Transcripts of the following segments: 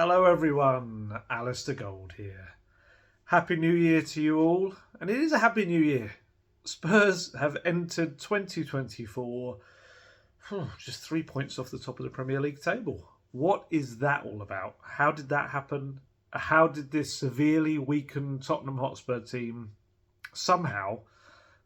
Hello everyone, Alistair Gold here. Happy New Year to you all, and it is a happy New Year. Spurs have entered 2024 just 3 points off the top of the Premier League table. What is that all about? How did that happen? How did this severely weakened Tottenham Hotspur team somehow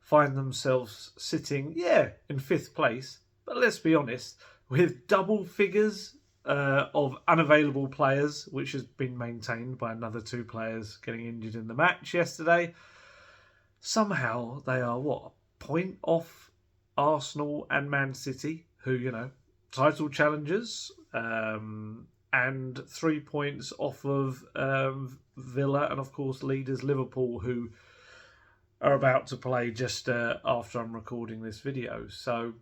find themselves sitting, in 5th place, but let's be honest, with double figures of unavailable players, which has been maintained by another 2 players getting injured in the match yesterday. Somehow they are, a point off Arsenal and Man City, who, title challengers, and 3 points off of Villa and, of course, leaders Liverpool, who are about to play just after I'm recording this video. So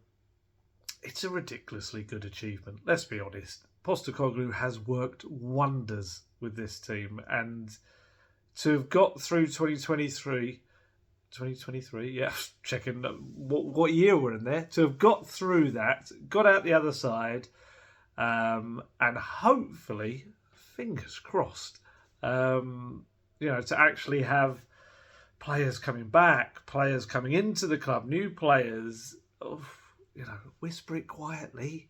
it's a ridiculously good achievement. Let's be honest. Postecoglou has worked wonders with this team, and to have got through 2023, checking what year we're in there, to have got through that, got out the other side, and hopefully, fingers crossed, to actually have players coming back, players coming into the club, new players, whisper it quietly,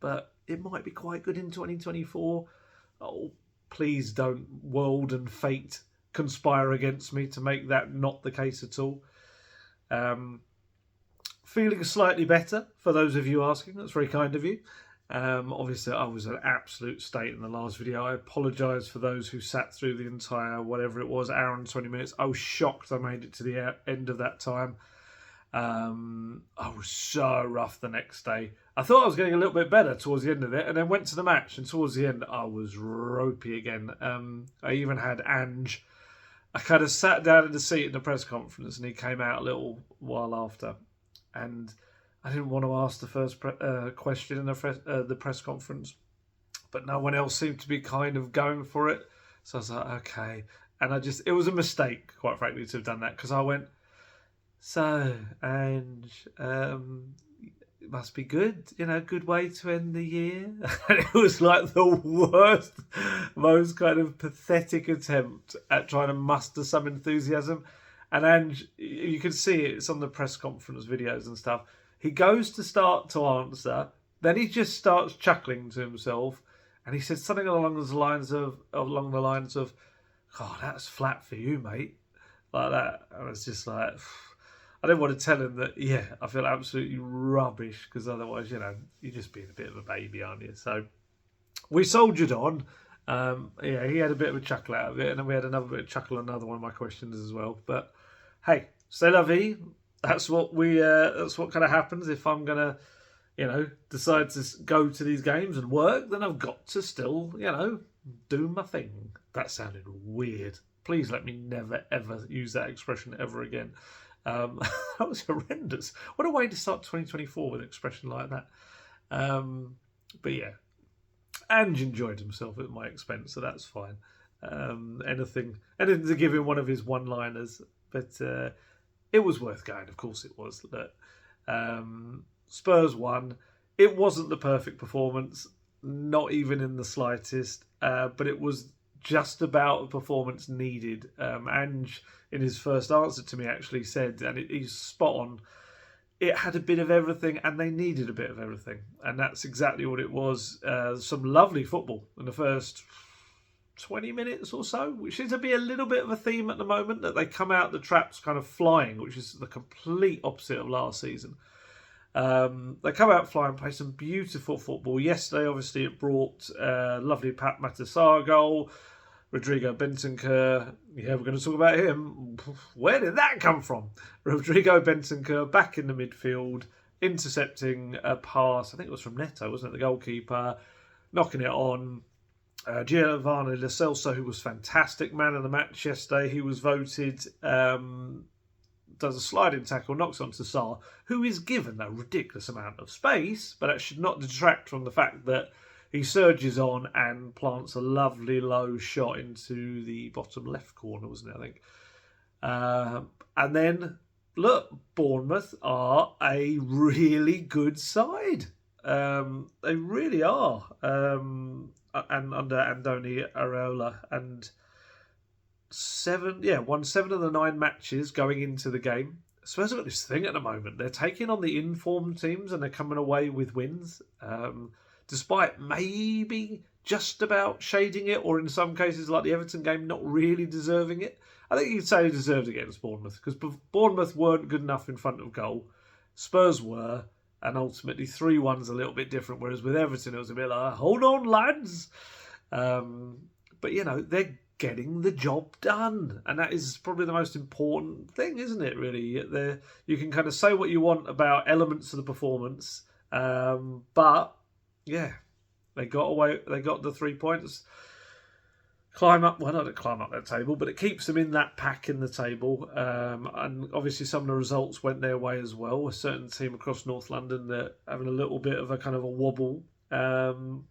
but it might be quite good in 2024. Oh, please don't world and fate conspire against me to make that not the case at all. Feeling slightly better, for those of you asking. That's very kind of you. Obviously, I was an absolute state in the last video. I apologise for those who sat through the entire, whatever it was, hour and 20 minutes. I was shocked I made it to the end of that time. I was so rough the next day. I thought I was getting a little bit better towards the end of it, and then went to the match, and towards the end I was ropey again. I even had Ange. I kind of sat down in the seat in the press conference, and he came out a little while after, and I didn't want to ask the first question in the press conference, but no one else seemed to be kind of going for it. So I was like, okay. And it was a mistake, quite frankly, to have done that, because I went, so, Ange, it must be good, good way to end the year. And it was like the worst, most kind of pathetic attempt at trying to muster some enthusiasm. And Ange, you can see it's on the press conference videos and stuff. He goes to start to answer, then he just starts chuckling to himself, and he said something along the lines of, "God, that's flat for you, mate," like that. I was just like, I didn't want to tell him that. I feel absolutely rubbish, because otherwise, you're just being a bit of a baby, aren't you? So we soldiered on. He had a bit of a chuckle out of it, and then we had another bit of chuckle on another one of my questions as well. But hey, c'est la vie. That's what kind of happens if I'm gonna, decide to go to these games and work. Then I've got to still, do my thing. That sounded weird. Please let me never ever use that expression ever again. That was horrendous. What a way to start 2024 with an expression like that. But yeah, Ange enjoyed himself at my expense, so that's fine. Anything to give him one of his one-liners, but it was worth going. Of course it was. That Spurs won. It wasn't the perfect performance, not even in the slightest, but it was just about the performance needed. Ange, in his first answer to me, actually said, and he's spot on, it had a bit of everything, and they needed a bit of everything. And that's exactly what it was. Some lovely football in the first 20 minutes or so, which seems to be a little bit of a theme at the moment, that they come out the traps kind of flying, which is the complete opposite of last season. They come out flying, play some beautiful football. Yesterday, obviously, it brought lovely Pat Matasar goal, Rodrigo Bentancur. Yeah, we're going to talk about him. Where did that come from? Rodrigo Bentancur back in the midfield, intercepting a pass. I think it was from Neto, wasn't it? The goalkeeper, knocking it on. Giovanni Lo Celso, who was fantastic, man of the match yesterday. He was voted, does a sliding tackle, knocks onto Sarr, who is given a ridiculous amount of space, but that should not detract from the fact that he surges on and plants a lovely low shot into the bottom left corner, wasn't it, I think? And then, look, Bournemouth are a really good side. They really are. and under Andoni Areola, and won 7 of the 9 matches going into the game. Spurs have got this thing at the moment. They're taking on the informed teams and they're coming away with wins, despite maybe just about shading it, or in some cases, like the Everton game, not really deserving it. I think you could say they deserved it against Bournemouth, because Bournemouth weren't good enough in front of goal. Spurs were, and ultimately 3-1's a little bit different, whereas with Everton it was a bit like, hold on, lads. But, they're getting the job done, and that is probably the most important thing, isn't it, really? You can kind of say what you want about elements of the performance, but, yeah, they got away, they got the 3 points. Not to climb up that table, but it keeps them in that pack in the table. And obviously some of the results went their way as well. A certain team across North London that having a little bit of a kind of a wobble. And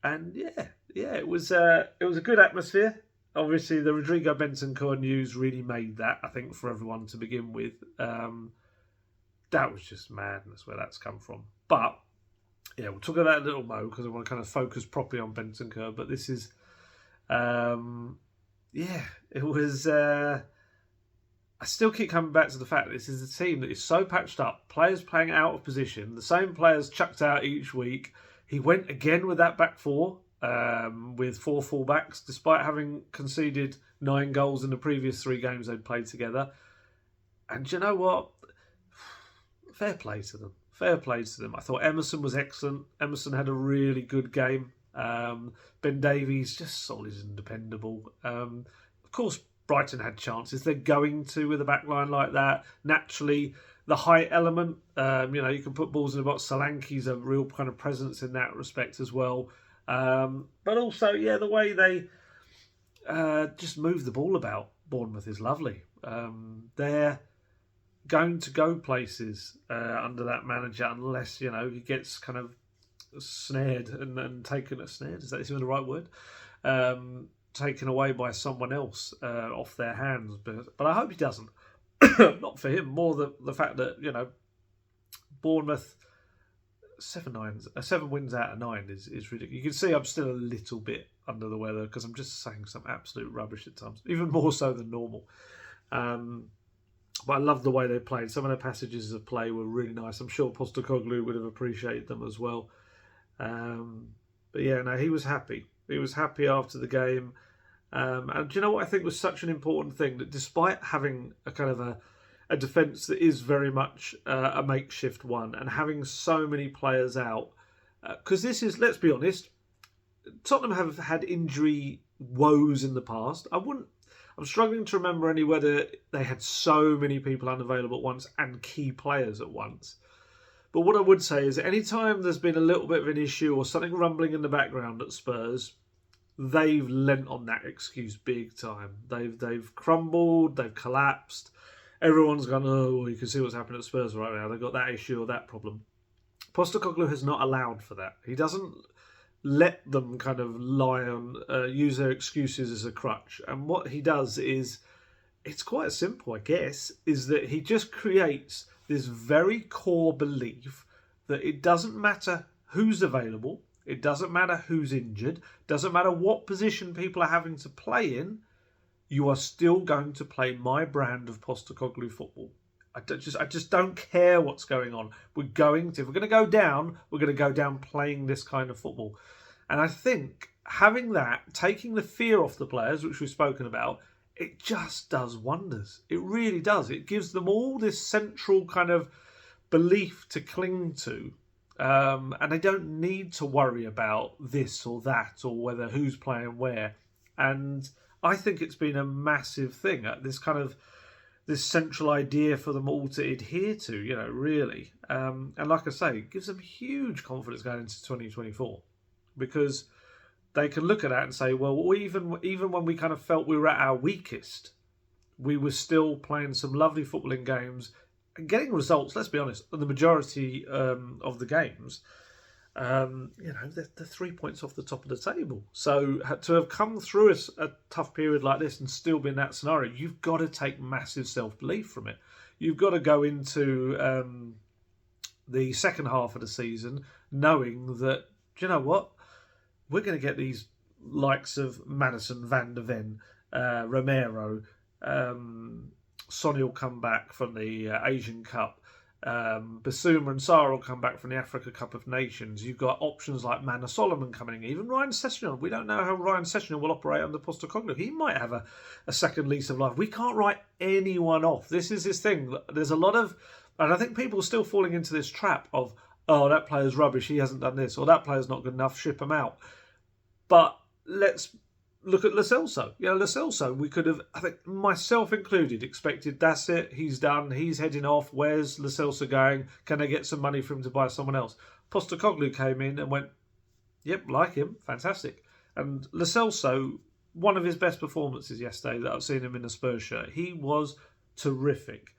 it was a good atmosphere. Obviously the Rodrigo Bentancur news really made that, I think, for everyone to begin with. That was just madness where that's come from. But yeah, we'll talk about that a little more, because I want to kind of focus properly on Bentancur. But this is it was. I still keep coming back to the fact that this is a team that is so patched up, players playing out of position, the same players chucked out each week. He went again with that back four, with 4 fullbacks, despite having conceded 9 goals in the previous 3 games they'd played together. And you know what? Fair play to them. Fair play to them. I thought Emerson was excellent. Emerson had a really good game. Ben Davies, just solid and dependable. Of course, Brighton had chances. They're going to with a backline like that. Naturally, the height element, you can put balls in the box. Solanke's a real kind of presence in that respect as well. But also, the way they just move the ball about, Bournemouth, is lovely. They're going to go places under that manager, unless, he gets kind of snared and taken snared. Is that even the right word? Taken away by someone else off their hands. But I hope he doesn't. Not for him. More the fact that Bournemouth 7 wins out of 9 is ridiculous. You can see I'm still a little bit under the weather because I'm just saying some absolute rubbish at times, even more so than normal. But I love the way they played. Some of their passages of play were really nice. I'm sure Postecoglou would have appreciated them as well. But he was happy. He was happy after the game. And do you know what I think was such an important thing? That despite having a kind of a defence that is very much a makeshift one, and having so many players out, because this is, let's be honest, Tottenham have had injury woes in the past. I'm struggling to remember whether they had so many people unavailable at once and key players at once. But what I would say is, any time there's been a little bit of an issue or something rumbling in the background at Spurs, they've lent on that excuse big time. They've crumbled, they've collapsed. Everyone's gone, oh, you can see what's happening at Spurs right now. They've got that issue or that problem. Postecoglou has not allowed for that. He doesn't let them kind of use their excuses as a crutch. And what he does is, it's quite simple, I guess, is that he just creates this very core belief that it doesn't matter who's available, it doesn't matter who's injured, doesn't matter what position people are having to play in, you are still going to play my brand of Postecoglou football. I just don't care what's going on. If we're going to go down, we're going to go down playing this kind of football. And I think having that, taking the fear off the players, which we've spoken about, it just does wonders. It really does. It gives them all this central kind of belief to cling to. And they don't need to worry about this or that, or whether who's playing where. And I think it's been a massive thing. This central idea for them all to adhere to, really. And like I say, it gives them huge confidence going into 2024. Because they can look at that and say, well, even when we kind of felt we were at our weakest, we were still playing some lovely footballing games and getting results. Let's be honest, the majority of the games, they're 3 points off the top of the table. So to have come through a tough period like this and still be in that scenario, you've got to take massive self-belief from it. You've got to go into the second half of the season knowing that, do you know what? we're going to get these likes of Maddison, Van der Ven, Romero, Sonny will come back from the Asian Cup. Basuma and Sarr will come back from the Africa Cup of Nations. You've got options like Manor Solomon coming in. Even Ryan Sessegnon. We don't know how Ryan Sessegnon will operate under Postecoglou. He might have a second lease of life. We can't write anyone off. This is this thing. There's a lot of... And I think people are still falling into this trap of, oh, that player's rubbish, he hasn't done this, or that player's not good enough, ship him out. But let's look at Lo Celso. Lo Celso, we could have, I think myself included, expected that's it, he's done, he's heading off, where's Lo Celso going? Can they get some money for him to buy someone else? Postecoglou came in and went, yep, like him, fantastic. And Lo Celso, one of his best performances yesterday that I've seen him in a Spurs shirt, he was terrific.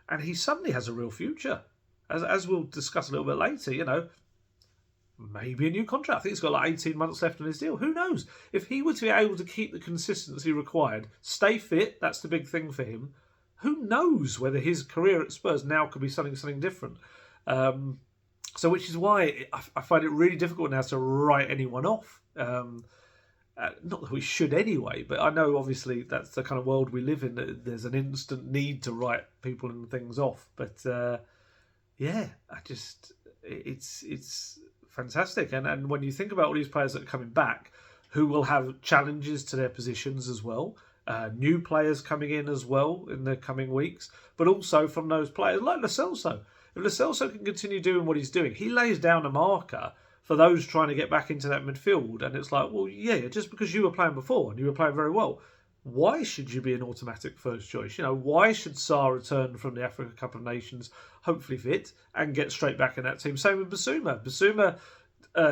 And he suddenly has a real future. As we'll discuss a little bit later, maybe a new contract. I think he's got like 18 months left on his deal. Who knows? If he were to be able to keep the consistency required, stay fit, that's the big thing for him. Who knows whether his career at Spurs now could be something different. So which is why I find it really difficult now to write anyone off. Not that we should anyway, but I know obviously that's the kind of world we live in. That there's an instant need to write people and things off. But it's fantastic. And when you think about all these players that are coming back, who will have challenges to their positions as well, new players coming in as well in the coming weeks, but also from those players like Lo Celso. If Lo Celso can continue doing what he's doing, he lays down a marker for those trying to get back into that midfield. And it's like, well, yeah, just because you were playing before and you were playing very well, why should you be an automatic first choice? Why should Sarr return from the Africa Cup of Nations, hopefully fit, and get straight back in that team? Same with Basuma. Basuma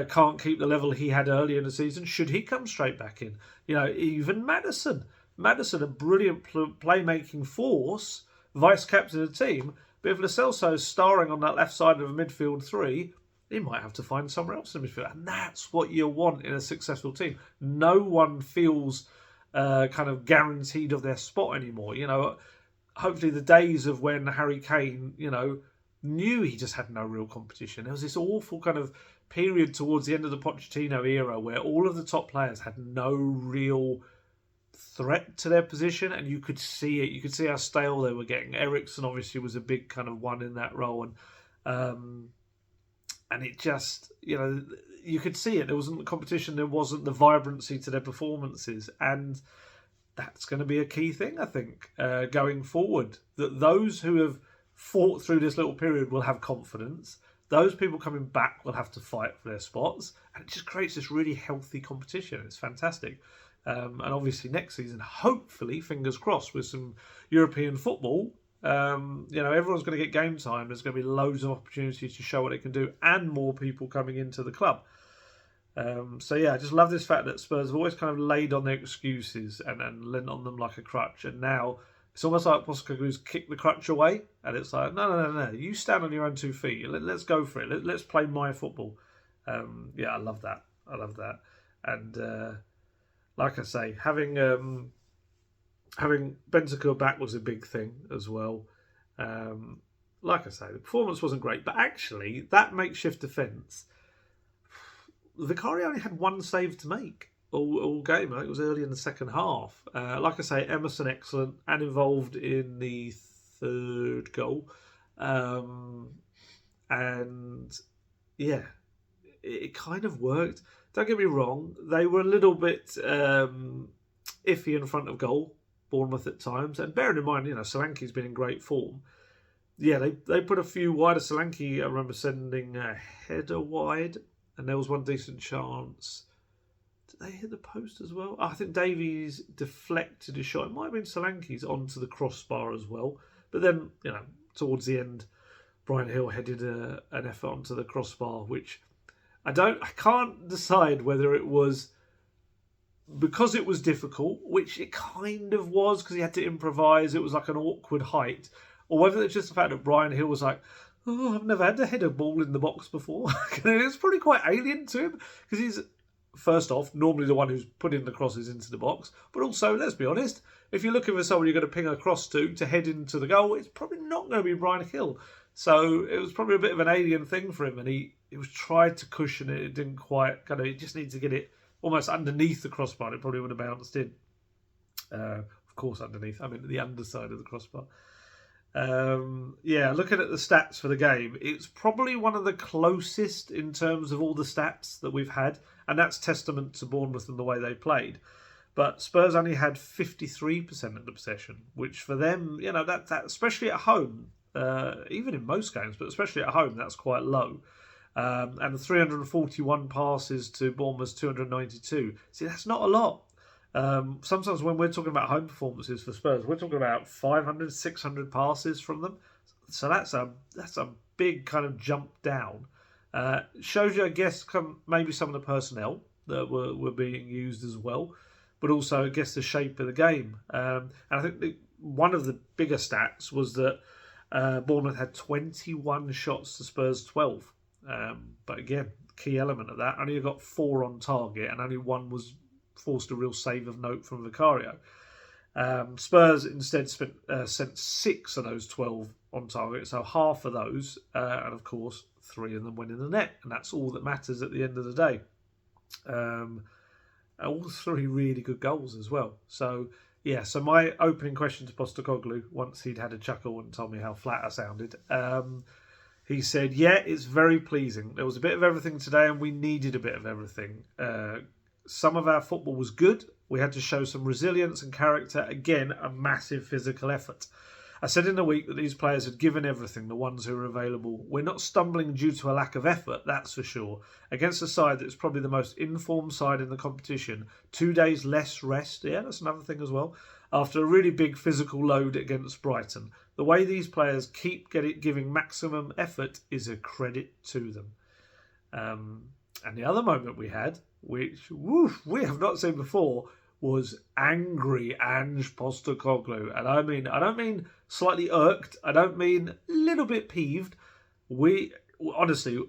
can't keep the level he had earlier in the season. Should he come straight back in? Even Maddison. Maddison, a brilliant playmaking force, vice-captain of the team. But if Lo Celso's starring on that left side of a midfield three, he might have to find somewhere else in the midfield. And that's what you want in a successful team. No one feels kind of guaranteed of their spot anymore. Hopefully the days of when Harry Kane, knew he just had no real competition. There was this awful kind of period towards the end of the Pochettino era where all of the top players had no real threat to their position, and you could see it. You could see how stale they were getting. Eriksen obviously was a big kind of one in that role, and it just, you could see it. There wasn't the competition. There wasn't the vibrancy to their performances. And that's going to be a key thing, I think, going forward. That those who have fought through this little period will have confidence. Those people coming back will have to fight for their spots. And it just creates this really healthy competition. It's fantastic. And obviously next season, hopefully, fingers crossed, with some European football, everyone's going to get game time. There's going to be loads of opportunities to show what they can do, and more people coming into the club. I just love this fact that Spurs have always kind of laid on their excuses and lent on them like a crutch. And now it's almost like Postecoglou's kicked the crutch away, and it's like, no. You stand on your own 2 feet. Let's go for it. Let's play my football. I love that. And like I say, having Bentancur back was a big thing as well. Like I say, the performance wasn't great, but actually that makeshift defence, Vicario only had 1 save to make all game. I think it was early in the second half. Like I say, Emerson excellent and involved in the 3rd goal. It kind of worked. Don't get me wrong, they were a little bit iffy in front of goal, Bournemouth at times. And bearing in mind, Solanke's been in great form. Yeah, they put a few wider. Solanke, I remember sending a header wide, and there was one decent chance. Did they hit the post as well? I think Davies deflected a shot. It might have been Solanke's onto the crossbar as well. But then, towards the end, Brian Hill headed an effort onto the crossbar, which I can't decide whether it was because it was difficult, which it kind of was because he had to improvise. It was like an awkward height, or whether it's just the fact that Brian Hill was like, oh, I've never had to hit a ball in the box before. It's probably quite alien to him because he's, first off, normally the one who's putting the crosses into the box. But also, let's be honest, if you're looking for someone you're going to ping a cross to head into the goal, it's probably not going to be Brian Hill. So it was probably a bit of an alien thing for him, and he It was tried to cushion it. It didn't quite kind of. It just needs to get it almost underneath the crossbar. It probably would have bounced in. Of course, underneath. I mean, the underside of the crossbar. Yeah, looking at the stats for the game, it's probably one of the closest in terms of all the stats that we've had, and that's testament to Bournemouth and the way they played. But Spurs only had 53% of the possession, which for them, that especially at home, even in most games, but especially at home, that's quite low. And 341 passes to Bournemouth's 292. See, that's not a lot. Sometimes when we're talking about home performances for Spurs, we're talking about 500, 600 passes from them. So that's a big kind of jump down. Shows you, I guess, maybe some of the personnel that were being used as well, but also, I guess, the shape of the game. And I think one of the bigger stats was that Bournemouth had 21 shots to Spurs 12. But again, key element of that, only got 4 on target, and only 1 was forced a real save of note from Vicario. Spurs instead sent 6 of those 12 on target, so half of those, and of course 3 of them went in the net, and that's all that matters at the end of the day. All 3 really good goals as well. So yeah, so my opening question to Postecoglou, once he'd had a chuckle and told me how flat I sounded, he said, yeah, it's very pleasing. There was a bit of everything today, and we needed a bit of everything. Some of our football was good. We had to show some resilience and character. Again, a massive physical effort. I said in the week that these players had given everything, the ones who were available. We're not stumbling due to a lack of effort, that's for sure. Against a side that's probably the most informed side in the competition. 2 days less rest. Yeah, that's another thing as well. After a really big physical load against Brighton. The way these players keep giving maximum effort is a credit to them. And the other moment we had, which we have not seen before, was angry Ange Postecoglou. And I don't mean slightly irked. I don't mean a little bit peeved. Honestly,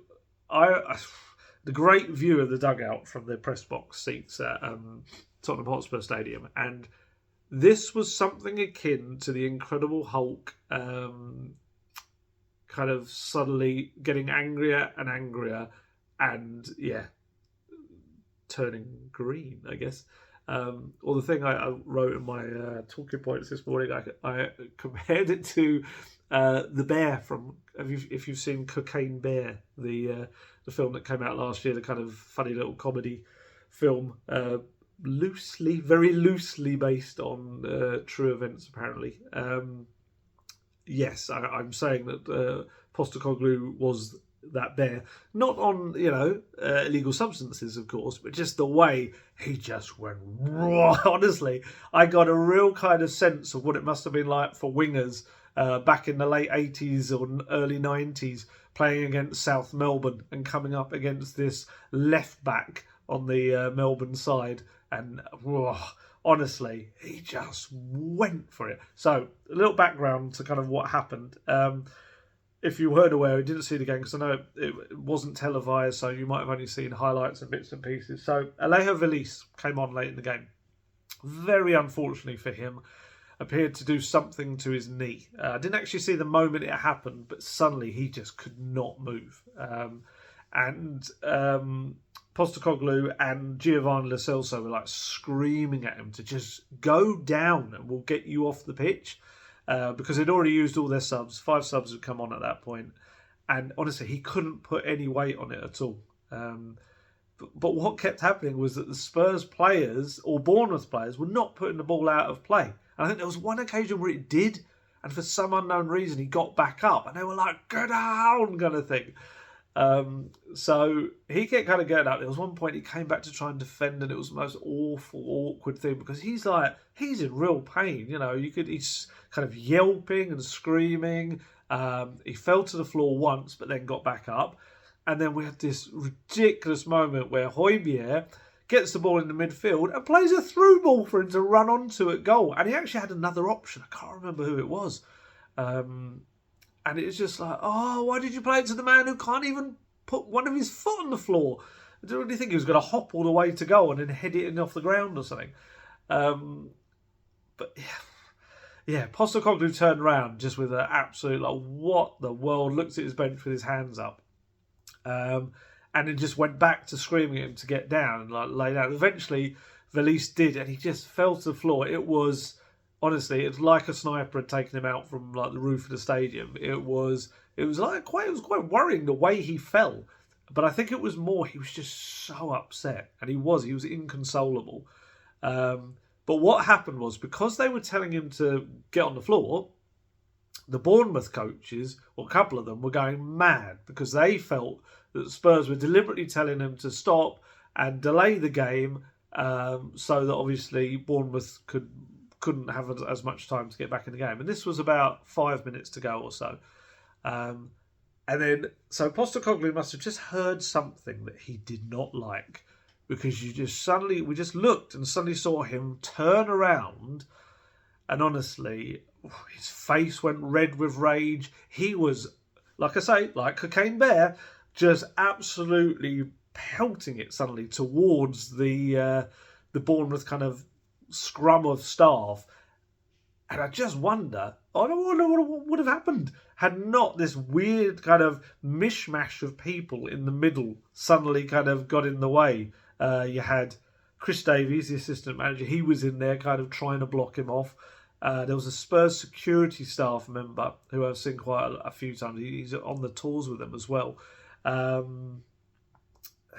the great view of the dugout from the press box seats at Tottenham Hotspur Stadium, and this was something akin to the Incredible Hulk kind of suddenly getting angrier and angrier and, yeah, turning green, I guess. Or the thing I wrote in my talking points this morning, I compared it to the bear from, if you've seen Cocaine Bear, the film that came out last year, the kind of funny little comedy film, very loosely based on true events, apparently. Yes, I'm saying that Postecoglou was that bear, not on illegal substances, of course, but just the way he just went raw. Honestly, I got a real kind of sense of what it must have been like for wingers back in the late 80s or early 90s, playing against South Melbourne and coming up against this left back on the Melbourne side, and honestly, he just went for it. So a little background to kind of what happened. If you weren't aware, you didn't see the game, because I know it wasn't televised, so you might have only seen highlights and bits and pieces. So Alejo Velis came on late in the game. Very unfortunately for him, appeared to do something to his knee. I didn't actually see the moment it happened, but suddenly he just could not move. And Postecoglou and Giovanni Lo Celso were like screaming at him to just go down and we'll get you off the pitch. Because they'd already used all their subs. 5 subs had come on at that point. And honestly, he couldn't put any weight on it at all. But what kept happening was that the Spurs players, or Bournemouth players, were not putting the ball out of play. And I think there was one occasion where it did, and for some unknown reason, he got back up. And they were like, go down, kind of thing. So he kept kind of getting up. There was one point he came back to try and defend, and it was the most awful, awkward thing, because he's in real pain. He's kind of yelping and screaming. He fell to the floor once, but then got back up. And then we had this ridiculous moment where Heung-min gets the ball in the midfield and plays a through ball for him to run onto at goal. And he actually had another option. I can't remember who it was. And it's just like, why did you play it to the man who can't even put one of his foot on the floor? I didn't really think he was going to hop all the way to goal and then head it in off the ground or something. But yeah, Postecoglou turned around just with an absolute, what the world, looked at his bench with his hands up. And then just went back to screaming at him to get down and like lay down. Eventually, Valise did, and he just fell to the floor. It was honestly, it's like a sniper had taken him out from like the roof of the stadium. It was quite worrying the way he fell. But I think it was more he was just so upset, and he was inconsolable. But what happened was, because they were telling him to get on the floor, the Bournemouth coaches, or a couple of them, were going mad because they felt that Spurs were deliberately telling him to stop and delay the game, so that obviously Bournemouth couldn't have as much time to get back in the game. And this was about 5 minutes to go or so. And then, so Postecoglou must have just heard something that he did not like, because we just looked and suddenly saw him turn around, and honestly, his face went red with rage. He was, like I say, like Cocaine Bear, just absolutely pelting it suddenly towards the Bournemouth kind of scrum of staff. And I just wonder what would have happened had not this weird kind of mishmash of people in the middle suddenly kind of got in the way. You had Chris Davies, the assistant manager. He was in there kind of trying to block him off. There was a Spurs security staff member who I've seen quite a few times. He's on the tours with them as well.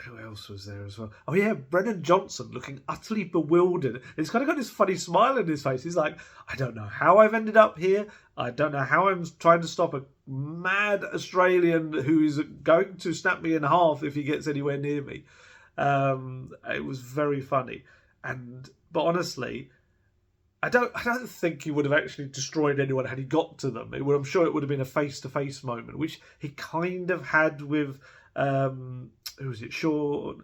Who else was there as well? Oh yeah, Brennan Johnson, looking utterly bewildered. He's kind of got this funny smile in his face. He's like, I don't know how I've ended up here. I don't know how I'm trying to stop a mad Australian who is going to snap me in half if he gets anywhere near me. It was very funny. But honestly, I don't think he would have actually destroyed anyone had he got to them. I'm sure it would have been a face-to-face moment, which he kind of had with who was it? Sean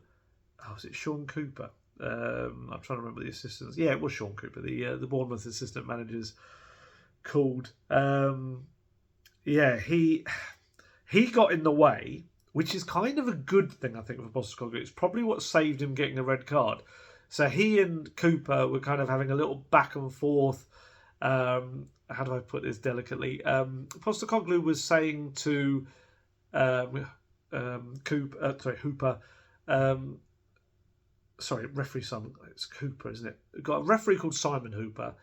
Cooper? I'm trying to remember the assistants. Yeah, it was Sean Cooper, the Bournemouth assistant manager's called. He got in the way, which is kind of a good thing, I think, for Postecoglou. It's probably what saved him getting a red card. So he and Cooper were kind of having a little back and forth. How do I put this delicately? Postecoglou was saying to Hooper. Referee Simon. It's Cooper, isn't it? We've got a referee called Simon Hooper,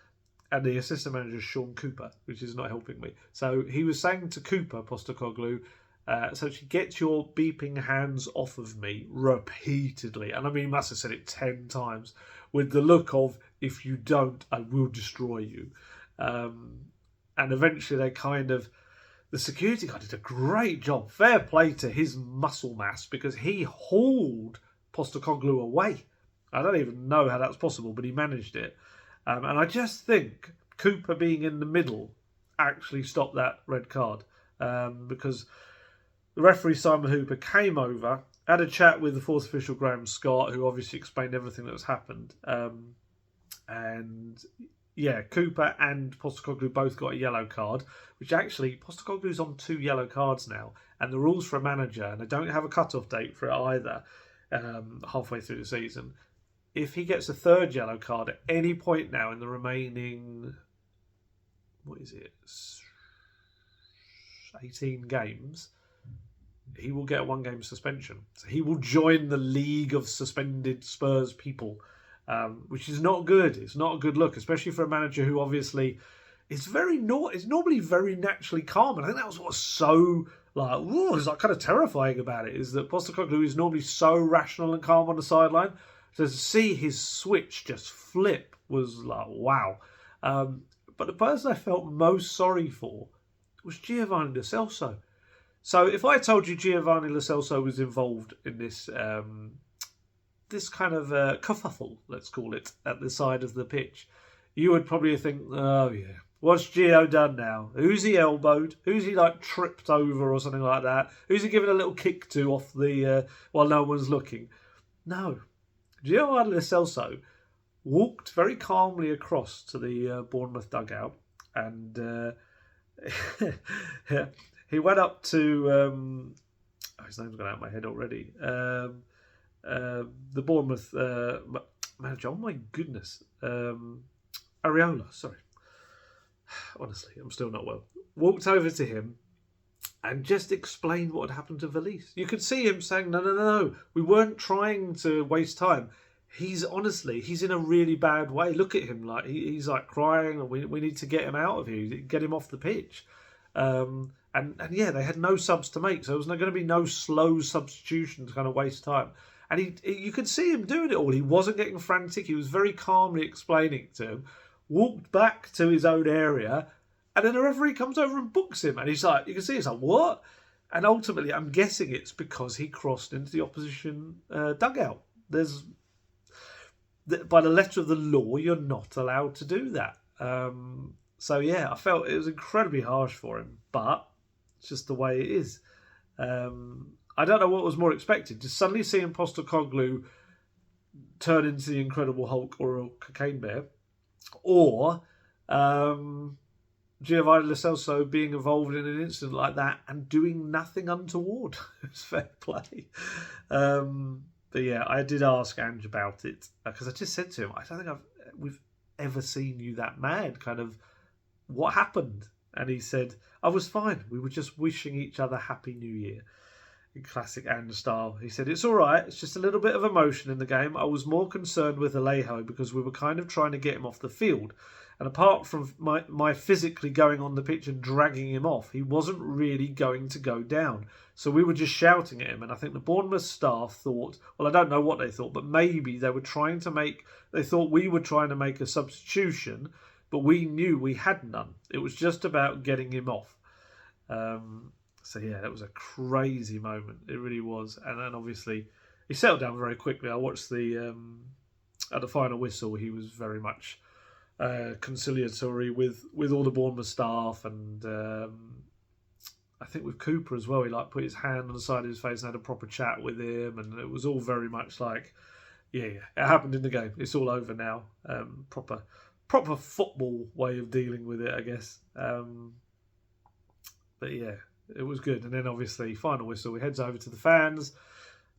and the assistant manager is Sean Cooper, which is not helping me. So he was saying to Cooper, Postecoglou, so she gets your beeping hands off of me repeatedly. And I mean, he must have said it 10 times with the look of, if you don't, I will destroy you. And eventually the security guy did a great job. Fair play to his muscle mass, because he hauled Postecoglou away. I don't even know how that's possible, but he managed it. And I just think Cooper being in the middle actually stopped that red card, because the referee Simon Hooper came over, had a chat with the fourth official Graham Scott, who obviously explained everything that has happened. Cooper and Postecoglou both got a yellow card, which actually Postecoglou's on 2 yellow cards now, and the rules for a manager, and they don't have a cut-off date for it either, halfway through the season. If he gets a 3rd yellow card at any point now in the remaining, 18 games, he will get a 1-game suspension. So he will join the league of suspended Spurs people, which is not good. It's not a good look, especially for a manager who obviously is normally very naturally calm. And I think that was what's so kind of terrifying about it, is that Postecoglou is normally so rational and calm on the sideline. So to see his switch just flip was like, wow. But the person I felt most sorry for was Giovanni Lo Celso. So if I told you Giovanni Lo Celso was involved in this this kind of kerfuffle, let's call it, at the side of the pitch, you would probably think, oh yeah, what's Gio done now? Who's he elbowed? Who's he tripped over or something like that? Who's he giving a little kick to off the while no one's looking? No, Giovanni Lo Celso walked very calmly across to the Bournemouth dugout, and he went up to his name's gone out of my head already. The Bournemouth manager. Oh my goodness, Areola. Sorry, honestly, I'm still not well. Walked over to him and just explained what had happened to Valise. You could see him saying, no, we weren't trying to waste time. He's in a really bad way. Look at him, like he's like crying, and we need to get him out of here, get him off the pitch. And yeah, they had no subs to make, so there was going to be no slow substitution to kind of waste time. And you could see him doing it all. He wasn't getting frantic. He was very calmly explaining it to him. Walked back to his own area, and then the referee comes over and books him. And he's like, you can see, he's like, what? And ultimately, I'm guessing it's because he crossed into the opposition dugout. By the letter of the law, you're not allowed to do that. So yeah, I felt it was incredibly harsh for him, but it's just the way it is. I don't know what was more expected. Just suddenly seeing Postecoglou turn into the Incredible Hulk or a cocaine bear, or Giovanni Lo Celso being involved in an incident like that and doing nothing untoward. It's fair play. But yeah, I did ask Ange about it because I just said to him, I don't think we've ever seen you that mad. Kind of, what happened? And he said, I was fine. We were just wishing each other Happy New Year. In classic Ange style. He said, it's all right. It's just a little bit of emotion in the game. I was more concerned with Alejo because we were kind of trying to get him off the field. And apart from my physically going on the pitch and dragging him off, he wasn't really going to go down. So we were just shouting at him. And I think the Bournemouth staff thought, well, I don't know what they thought, but maybe they thought we were trying to make a substitution, but we knew we had none. It was just about getting him off. So yeah, it was a crazy moment. It really was. And then obviously he settled down very quickly. I watched at the final whistle, he was very much conciliatory with all the Bournemouth staff, and I think with Cooper as well. He like put his hand on the side of his face and had a proper chat with him, and it was all very much like, yeah, it happened in the game. It's all over now. Proper football way of dealing with it, I guess. But yeah, it was good. And then obviously, final whistle, he heads over to the fans,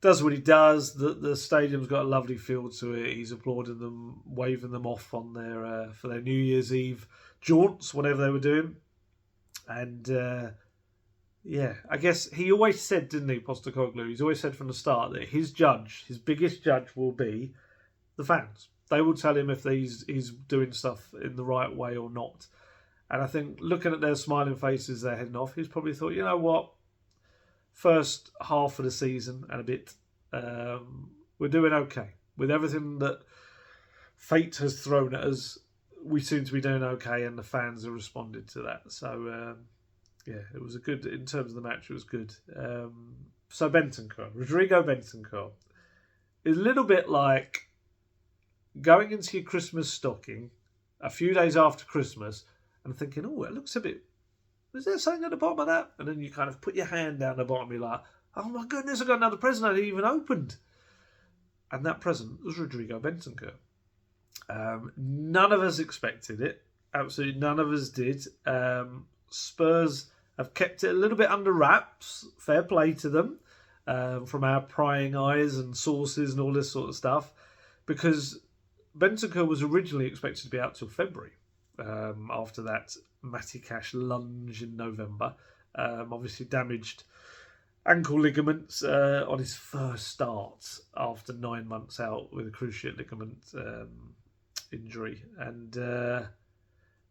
does what he does. The stadium's got a lovely feel to it. He's applauding them, waving them off on their for their New Year's Eve jaunts, whatever they were doing. And yeah, I guess he always said, didn't he, Postecoglou? He's always said from the start that his biggest judge will be the fans. They will tell him if he's doing stuff in the right way or not. And I think looking at their smiling faces, they're heading off, he's probably thought, you know what? First half of the season and a bit, we're doing okay. With everything that fate has thrown at us, we seem to be doing okay, and the fans have responded to that. So, yeah, it was in terms of the match, it was good. So Rodrigo Bentancur, is a little bit like going into your Christmas stocking a few days after Christmas and thinking, oh, it looks a bit... Is there something at the bottom of that? And then you kind of put your hand down the bottom and you're like, oh my goodness, I got another present I didn't even opened. And that present was Rodrigo Bentancur. None of us expected it. Absolutely none of us did. Spurs have kept it a little bit under wraps. Fair play to them. From our prying eyes and sources and all this sort of stuff. Because Bentancur was originally expected to be out till February. After that Matty Cash lunge in November. Obviously damaged ankle ligaments on his first start after 9 months out with a cruciate ligament injury. And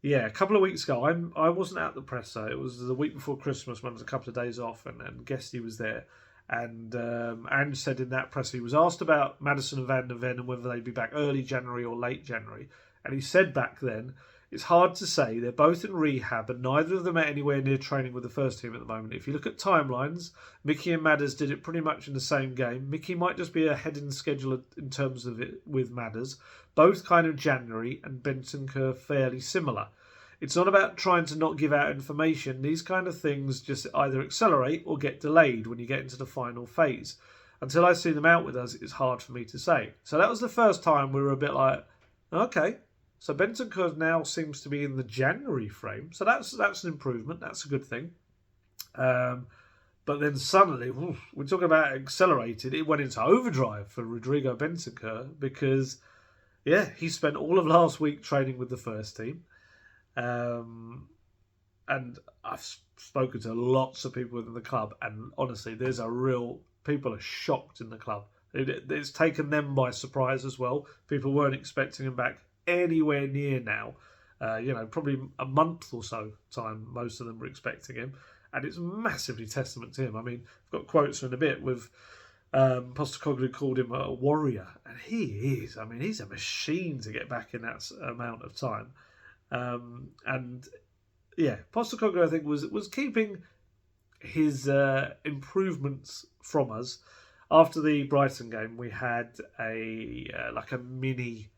yeah, a couple of weeks ago, I wasn't at the presser. It was the week before Christmas when I was a couple of days off, and Guesty was there. And Ange said in that presser, he was asked about Maddison and Van der Ven and whether they'd be back early January or late January. And he said back then, it's hard to say. They're both in rehab and neither of them are anywhere near training with the first team at the moment. If you look at timelines, Mickey and Madders did it pretty much in the same game. Mickey might just be ahead in the schedule in terms of it with Madders. Both kind of January, and Bentancur fairly similar. It's not about trying to not give out information. These kind of things just either accelerate or get delayed when you get into the final phase. Until I see them out with us, it's hard for me to say. So that was the first time we were a bit like, okay. So Bentancur now seems to be in the January frame. So that's an improvement. That's a good thing. But then suddenly, we're talking about accelerated. It went into overdrive for Rodrigo Bentancur because, yeah, he spent all of last week training with the first team. And and I've spoken to lots of people within the club, and honestly, people are shocked in the club. It's taken them by surprise as well. People weren't expecting him back anywhere near now. Probably a month or so time, most of them were expecting him. And it's massively testament to him. I mean, I've got quotes in a bit with Postecoglou called him a warrior. And he is. I mean, he's a machine to get back in that amount of time. Postecoglou, I think, was keeping his improvements from us. After the Brighton game, we had a mini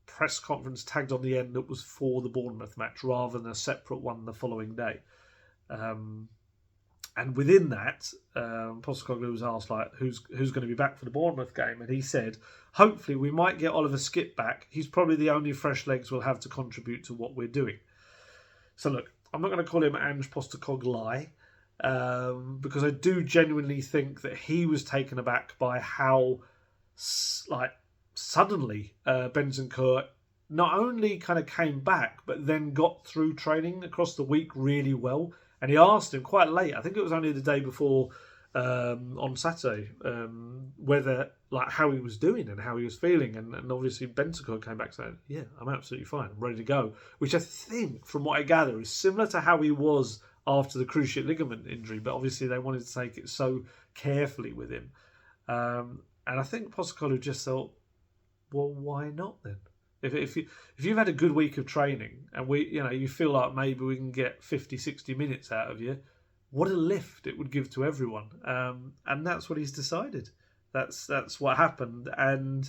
press conference tagged on the end that was for the Bournemouth match rather than a separate one the following day. And within that, Postecoglou was asked who's going to be back for the Bournemouth game, and he said, hopefully we might get Oliver Skipp back. He's probably the only fresh legs we'll have to contribute to what we're doing. So look, I'm not going to call him Ange Postecoglou, because I do genuinely think that he was taken aback by how suddenly Bentancur not only kind of came back but then got through training across the week really well. And he asked him quite late, I think it was only the day before on Saturday, whether how he was doing and how he was feeling, and obviously Bentancur came back saying, yeah, I'm absolutely fine, I'm ready to go, which I think from what I gather is similar to how he was after the cruciate ligament injury, but obviously they wanted to take it so carefully with him. And I think Postecoglou just thought, well, why not then? If you've had a good week of training and you feel like maybe we can get 50, 60 minutes out of you, what a lift it would give to everyone. And that's what he's decided. That's what happened. And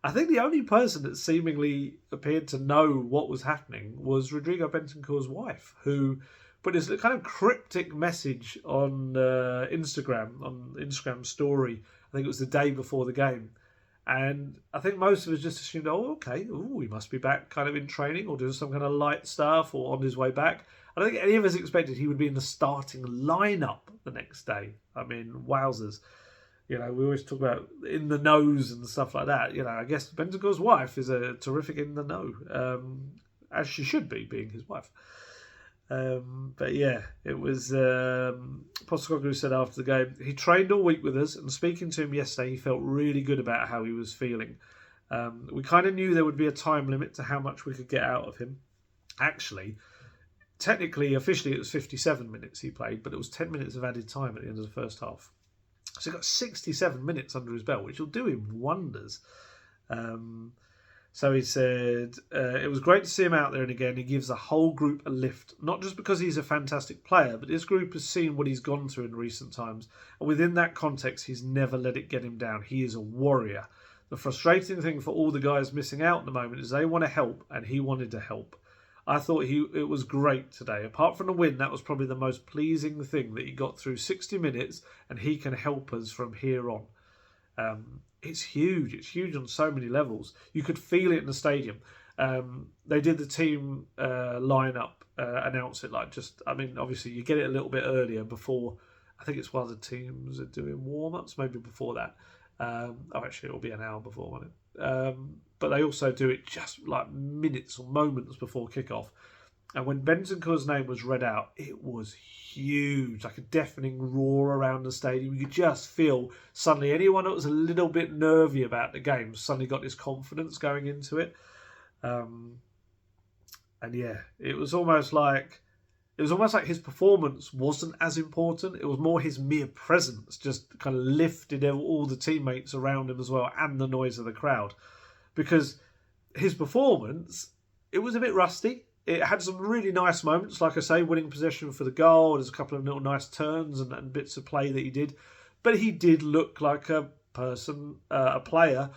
I think the only person that seemingly appeared to know what was happening was Rodrigo Bentancur's wife, who put this kind of cryptic message on Instagram story. I think it was the day before the game. And I think most of us just assumed, he must be back kind of in training or doing some kind of light stuff or on his way back. I don't think any of us expected he would be in the starting lineup the next day. I mean, wowzers. We always talk about in the knows and stuff like that. I guess Bentancur's wife is a terrific in the know, as she should be, being his wife. But yeah, it was Postecoglou said after the game, he trained all week with us, and speaking to him yesterday, he felt really good about how he was feeling. We kind of knew there would be a time limit to how much we could get out of him. Actually, technically, officially, it was 57 minutes he played, but it was 10 minutes of added time at the end of the first half. So he got 67 minutes under his belt, which will do him wonders. So he said, it was great to see him out there, and again, he gives the whole group a lift, not just because he's a fantastic player, but this group has seen what he's gone through in recent times, and within that context, he's never let it get him down. He is a warrior. The frustrating thing for all the guys missing out at the moment is they want to help, and he wanted to help. I thought it was great today. Apart from the win, that was probably the most pleasing thing, that he got through 60 minutes, and he can help us from here on. It's huge. It's huge on so many levels. You could feel it in the stadium. They did the team lineup, announce it obviously you get it a little bit earlier before. I think it's while the teams are doing warm-ups, maybe before that. Actually, it'll be an hour before, won't it? But they also do it just minutes or moments before kickoff. And when Bentancur's name was read out, it was huge, like a deafening roar around the stadium. You could just feel suddenly anyone that was a little bit nervy about the game suddenly got this confidence going into it. And yeah, it was almost like his performance wasn't as important. It was more his mere presence just kind of lifted all the teammates around him as well, and the noise of the crowd. Because his performance, it was a bit rusty. It had some really nice moments, like I say, winning possession for the goal. There's a couple of little nice turns and bits of play that he did. But he did look like a player,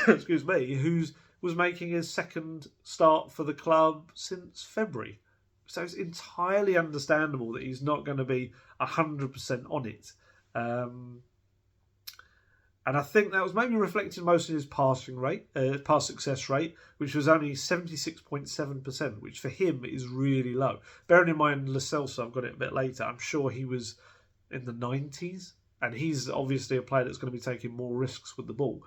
excuse me, who was making his second start for the club since February. So it's entirely understandable that he's not going to be 100% on it. And I think that was maybe reflected most in his pass success rate, which was only 76.7%, which for him is really low. Bearing in mind Lo Celso, I've got it a bit later, I'm sure he was in the 90s, and he's obviously a player that's going to be taking more risks with the ball.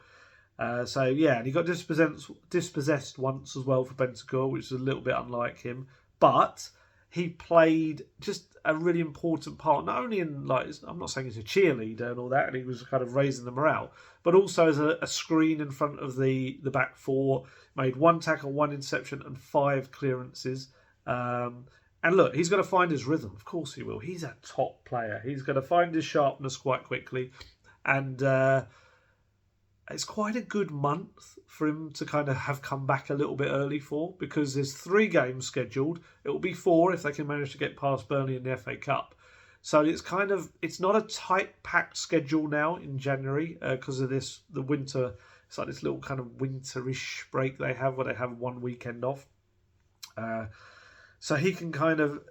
And he got dispossessed once as well for Bentancur, which is a little bit unlike him. but he played just a really important part, not only in, like, I'm not saying he's a cheerleader and all that, and he was kind of raising the morale, but also as a screen in front of the back four, made 1 tackle, 1 interception, and 5 clearances. And look, he's going to find his rhythm. Of course he will. He's a top player. He's going to find his sharpness quite quickly. And it's quite a good month for him to kind of have come back a little bit early for, because there's 3 games scheduled. It will be 4 if they can manage to get past Burnley in the FA Cup. So it's not a tight packed schedule now in January because of the winter. It's like this little kind of winterish break they have where they have 1 weekend off. So he can kind of,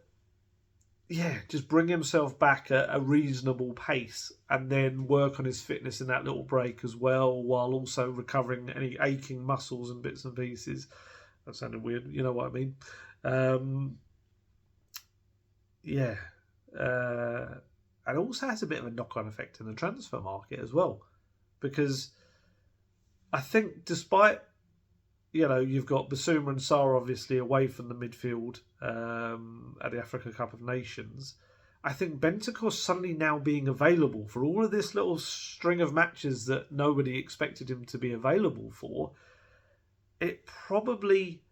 just bring himself back at a reasonable pace and then work on his fitness in that little break as well, while also recovering any aching muscles and bits and pieces. That sounded weird, you know what I mean? And also has a bit of a knock-on effect in the transfer market as well, because I think despite, you've got Basuma and Sarr obviously away from the midfield at the Africa Cup of Nations. I think Bentancur suddenly now being available for all of this little string of matches that nobody expected him to be available for, it probably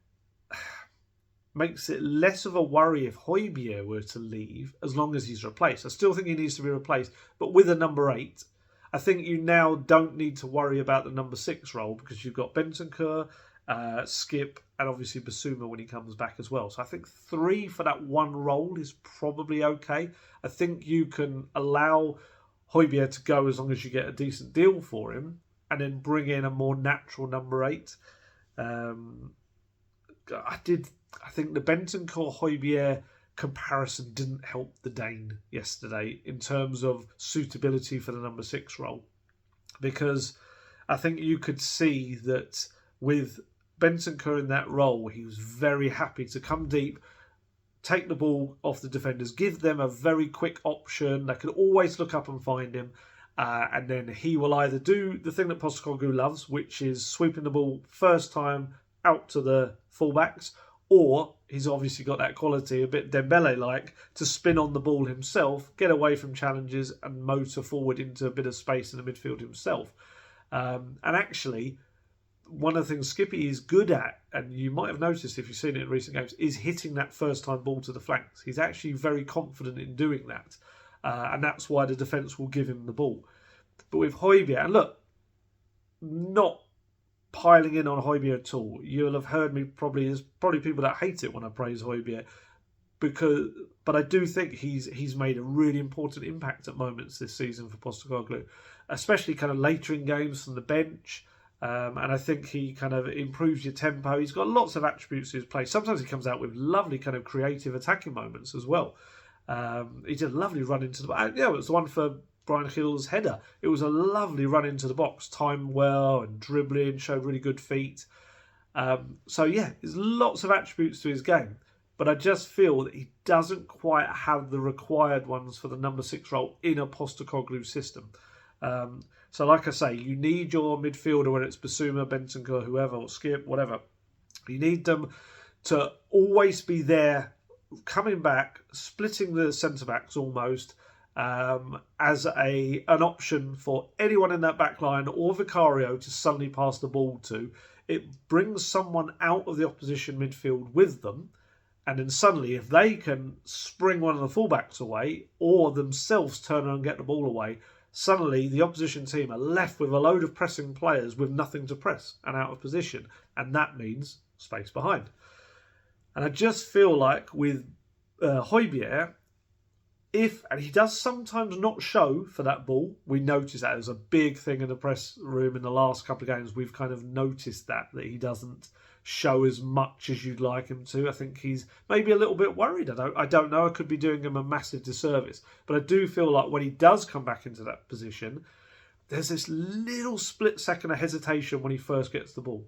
makes it less of a worry if Højbjerg were to leave, as long as he's replaced. I still think he needs to be replaced, but with a number 8, I think you now don't need to worry about the number 6 role, because you've got Bentancur, Skip, and obviously Basuma when he comes back as well. So I think 3 for that 1 role is probably okay. I think you can allow Højbjerg to go as long as you get a decent deal for him, and then bring in a more natural number 8. I think the Bentancur-Højbjerg comparison didn't help the Dane yesterday in terms of suitability for the number 6 role, because I think you could see that with Bentancur in that role, he was very happy to come deep, take the ball off the defenders, give them a very quick option. They could always look up and find him. And then he will either do the thing that Postecoglou loves, which is sweeping the ball first time out to the fullbacks, or he's obviously got that quality, a bit Dembele-like, to spin on the ball himself, get away from challenges and motor forward into a bit of space in the midfield himself. And actually, one of the things Skippy is good at, and you might have noticed if you've seen it in recent games, is hitting that first-time ball to the flanks. He's actually very confident in doing that. And that's why the defence will give him the ball. But with Højbjerg, and look, not piling in on Højbjerg at all. You'll have heard me there's probably people that hate it when I praise Højbjerg, but I do think he's made a really important impact at moments this season for Postecoglou, especially kind of later in games from the bench. And I think he kind of improves your tempo. He's got lots of attributes to his play. Sometimes he comes out with lovely kind of creative attacking moments as well. He did a lovely run into the box. Yeah, it was the one for Brian Hill's header. It was a lovely run into the box, timed well and dribbling, showed really good feet. There's lots of attributes to his game, but I just feel that he doesn't quite have the required ones for the number 6 role in a Postecoglou system. So like I say, you need your midfielder, whether it's Basuma, Bentancur, whoever, or Skip, whatever. You need them to always be there, coming back, splitting the centre-backs almost, as an option for anyone in that back line or Vicario to suddenly pass the ball to. It brings someone out of the opposition midfield with them, and then suddenly if they can spring one of the fullbacks away or themselves turn around and get the ball away, suddenly the opposition team are left with a load of pressing players with nothing to press and out of position, and that means space behind. And I just feel like with Højbjerg, and he does sometimes not show for that ball. We noticed that as a big thing in the press room in the last couple of games. We've kind of noticed that he doesn't show as much as you'd like him to. I think he's maybe a little bit worried. I don't know. I could be doing him a massive disservice. But I do feel like when he does come back into that position, there's this little split second of hesitation when he first gets the ball.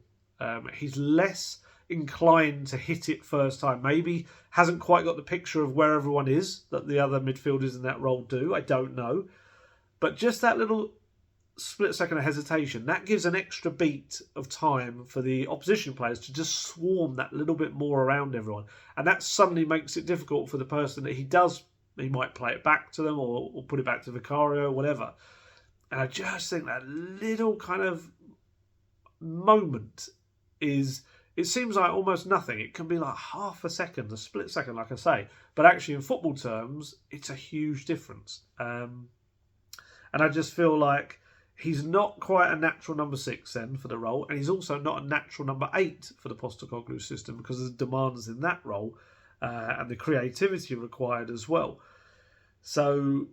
He's less inclined to hit it first time. Maybe hasn't quite got the picture of where everyone is that the other midfielders in that role do. I don't know. But just that little split second of hesitation, that gives an extra beat of time for the opposition players to just swarm that little bit more around everyone. And that suddenly makes it difficult for the person that he might play it back to them or put it back to Vicario or whatever. And I just think that little kind of moment it seems like almost nothing. It can be like half a second, a split second, like I say. But actually in football terms, it's a huge difference. And I just feel like he's not quite a natural number 6 then for the role, and he's also not a natural number 8 for the Postecoglou system because of the demands in that role and the creativity required as well. So,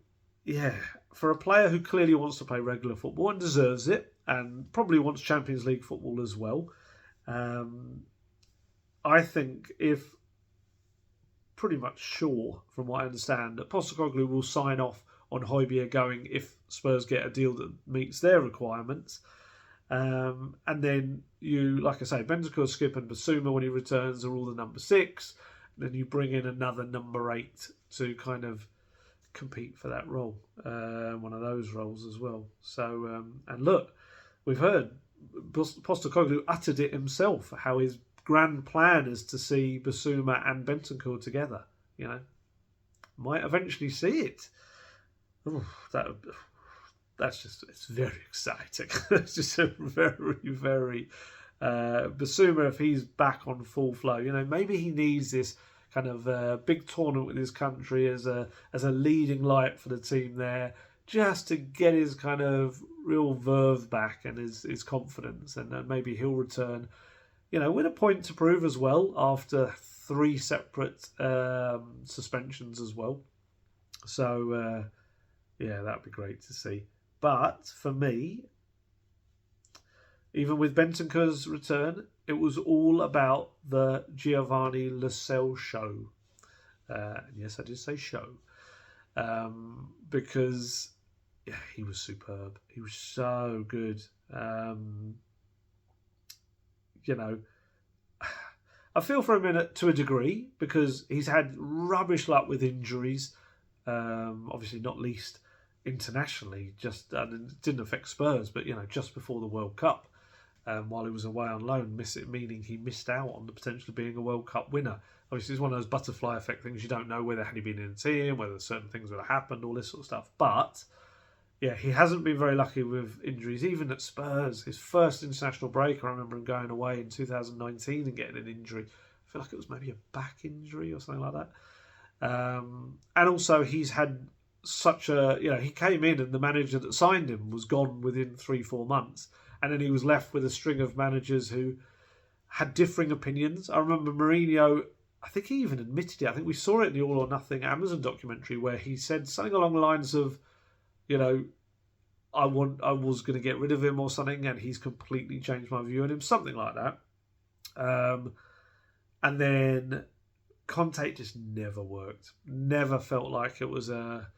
yeah, for a player who clearly wants to play regular football and deserves it, and probably wants Champions League football as well, I think if pretty much sure, from what I understand, that Postecoglou will sign off on Højbjerg going if Spurs get a deal that meets their requirements. And then you, like I say, Bentancur, Skip and Basuma when he returns are all the number 6. Then you bring in another number 8 to kind of compete for that role, one of those roles as well. So, and look, we've heard Postecoglou uttered it himself, how his grand plan is to see Basuma and Bentancur together. You know, might eventually see it. Ooh, it's very exciting. It's just a very, very Basuma, if he's back on full flow, you know, maybe he needs this kind of big tournament with his country as a leading light for the team there, just to get his kind of real verve back and his confidence, and maybe he'll return, you know, with a point to prove as well after 3 separate suspensions as well. So. Yeah, that'd be great to see. But for me, even with Bentancur's return, it was all about the Giovanni Lo Celso show. Yes, I did say show. Because yeah, he was superb. He was so good. You know, I feel for him to a degree because he's had rubbish luck with injuries. Obviously, not least internationally, just and it didn't affect Spurs, but you know, just before the World Cup, while he was away on loan, meaning he missed out on the potential of being a World Cup winner. Obviously, it's one of those butterfly effect things. You don't know whether had he been in the team, whether certain things would have happened, all this sort of stuff. But yeah, he hasn't been very lucky with injuries, even at Spurs. His first international break, I remember him going away in 2019 and getting an injury. I feel like it was maybe a back injury or something like that. And also he's had such a, you know, he came in and the manager that signed him was gone within 3-4 months. And then he was left with a string of managers who had differing opinions. I remember Mourinho, I think he even admitted it. I think we saw it in the All or Nothing Amazon documentary where he said something along the lines of, you know, I was going to get rid of him or something, and he's completely changed my view on him, something like that. And then Conte just never worked. Never felt like it was a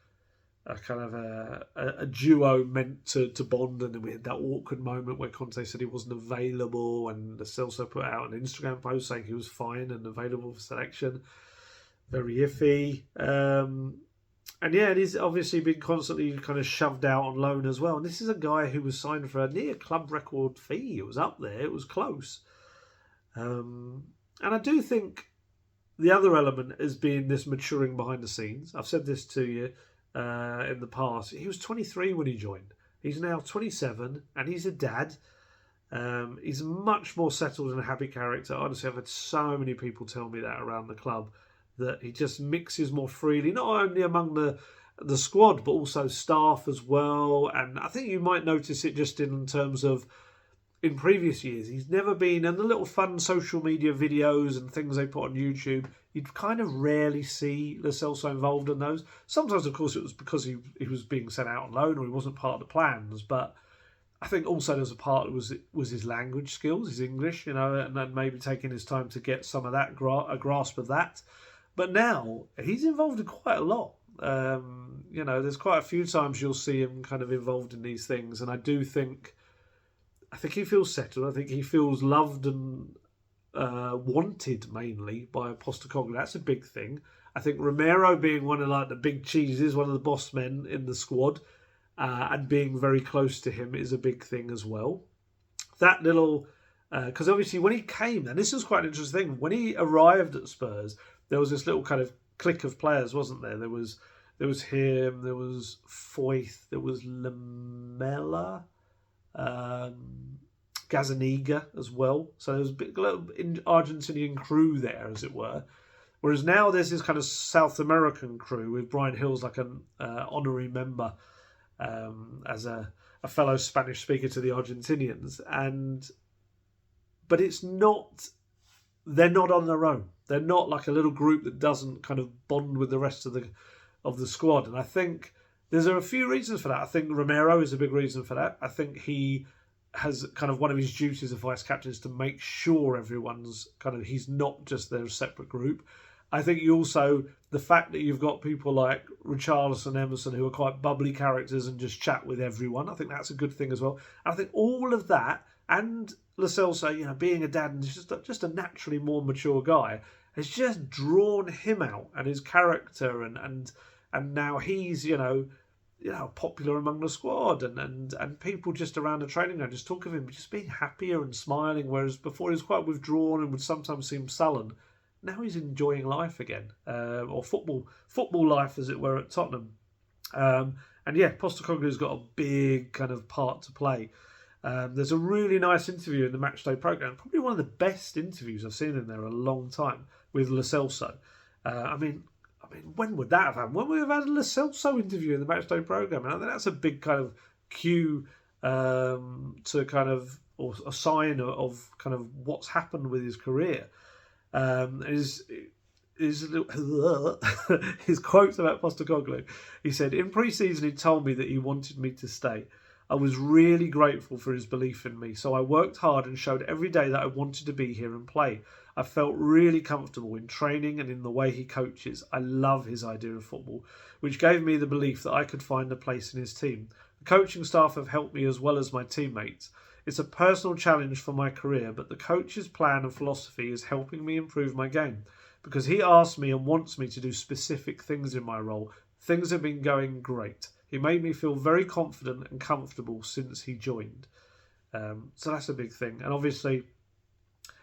kind of a duo meant to bond, and then we had that awkward moment where Conte said he wasn't available, and Lo Celso put out an Instagram post saying he was fine and available for selection. Very iffy. And yeah, and he's obviously been constantly kind of shoved out on loan as well. And this is a guy who was signed for a near club record fee. It was up there. It was close. And I do think the other element has been this maturing behind the scenes. I've said this to you in the past. He was 23 when he joined. He's now 27 and he's a dad. He's much more settled and a happy character. Honestly, I've had so many people tell me that around the club, that he just mixes more freely, not only among the squad, but also staff as well. And I think you might notice it just in terms of, in previous years, he's never been in the little fun social media videos and things they put on YouTube. You'd kind of rarely see Lo Celso involved in those. Sometimes, of course, it was because he was being sent out on loan or he wasn't part of the plans. But I think also there's a part that was his language skills, his English, you know, and then maybe taking his time to get some of that, a grasp of that. But now he's involved in quite a lot. You know, there's quite a few times you'll see him kind of involved in these things, and I think he feels settled. I think he feels loved and wanted mainly by Postecoglou. That's a big thing. I think Romero being one of like the big cheeses, one of the boss men in the squad, and being very close to him is a big thing as well. That little, because obviously when he came, and this was quite an interesting thing, when he arrived at Spurs, there was this little kind of clique of players, wasn't there? There was him, there was Foyth, there was Lamela, Gazaniga as well. So there was a big little Argentinian crew there, as it were. Whereas now there's this kind of South American crew with Brian Hill's like an honorary member as a fellow Spanish speaker to the Argentinians, but it's not. They're not on their own. They're not like a little group that doesn't kind of bond with the rest of the squad. And I think there's a few reasons for that. I think Romero is a big reason for that. I think he has kind of one of his duties as vice captain is to make sure everyone's kind of, he's not just their separate group. I think you also, the fact that you've got people like Richarlison, Emerson, who are quite bubbly characters and just chat with everyone, I think that's a good thing as well. And I think all of that, and Lo Celso, being a dad and just a naturally more mature guy, has just drawn him out and his character, and now he's popular among the squad, and people just around the training ground just talk of him just being happier and smiling, whereas before he was quite withdrawn and would sometimes seem sullen. Now he's enjoying life again, or football life, as it were, at Tottenham. And yeah, Postecoglou's got a big kind of part to play. There's a really nice interview in the Matchday programme, probably one of the best interviews I've seen in there in a long time, with Lo Celso. I mean, when would that have happened? When would we have had a Lo Celso interview in the Matchday programme? And I think that's a big kind of cue to kind of, or a sign of kind of what's happened with his career. His quotes about Postecoglou. He said, "In pre-season, he told me that he wanted me to stay. I was really grateful for his belief in me, so I worked hard and showed every day that I wanted to be here and play. I felt really comfortable in training and in the way he coaches. I love his idea of football, which gave me the belief that I could find a place in his team. The coaching staff have helped me as well as my teammates. It's a personal challenge for my career, but the coach's plan and philosophy is helping me improve my game, because he asks me and wants me to do specific things in my role. Things have been going great. He made me feel very confident and comfortable since he joined." So that's a big thing. And obviously,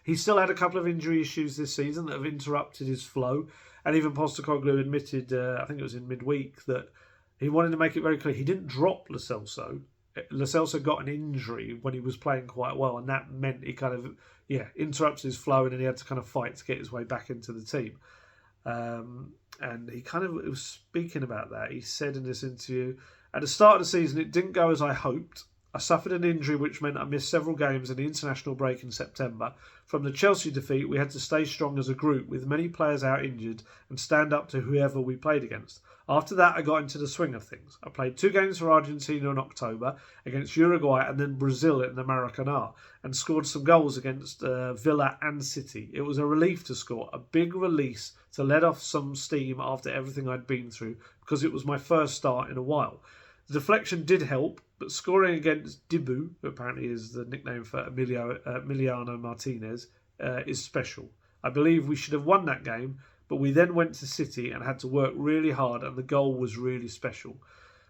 he's still had a couple of injury issues this season that have interrupted his flow. And even Postecoglou admitted, I think it was in midweek, that he wanted to make it very clear he didn't drop Lo Celso. Lo Celso got an injury when he was playing quite well, and that meant he kind of interrupts his flow, and then he had to kind of fight to get his way back into the team. And he kind of was speaking about that. He said in this interview, "At the start of the season, it didn't go as I hoped. I suffered an injury which meant I missed several games in the international break in September. From the Chelsea defeat, we had to stay strong as a group, with many players out injured, and stand up to whoever we played against. After that, I got into the swing of things. I played 2 games for Argentina in October, against Uruguay and then Brazil in the Maracanã, and scored some goals against Villa and City. It was a relief to score, a big release to let off some steam after everything I'd been through, because it was my first start in a while. The deflection did help, but scoring against Dibu, who apparently is the nickname for Emiliano Martinez, is special. I believe we should have won that game, but we then went to City and had to work really hard, and the goal was really special.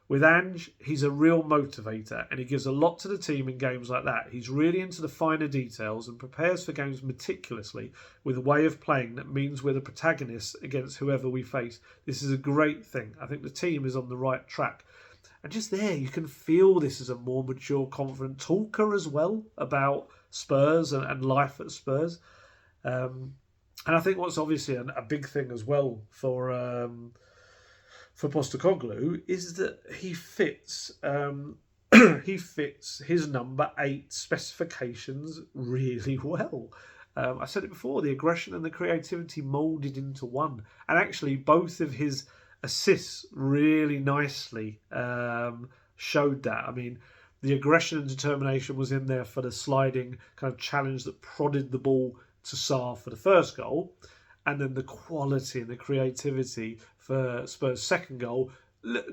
With Ange, he's a real motivator, and he gives a lot to the team in games like that. He's really into the finer details and prepares for games meticulously with a way of playing that means we're the protagonists against whoever we face. This is a great thing. I think the team is on the right track." And just there, you can feel this as a more mature, confident talker as well about Spurs and life at Spurs. And I think what's obviously a big thing as well for Postecoglou is that he fits his number 8 specifications really well. I said it before, the aggression and the creativity moulded into one. And actually, both of his assists really nicely showed that. I mean, the aggression and determination was in there for the sliding kind of challenge that prodded the ball to Sarr for the first goal, and then the quality and the creativity for Spurs' second goal.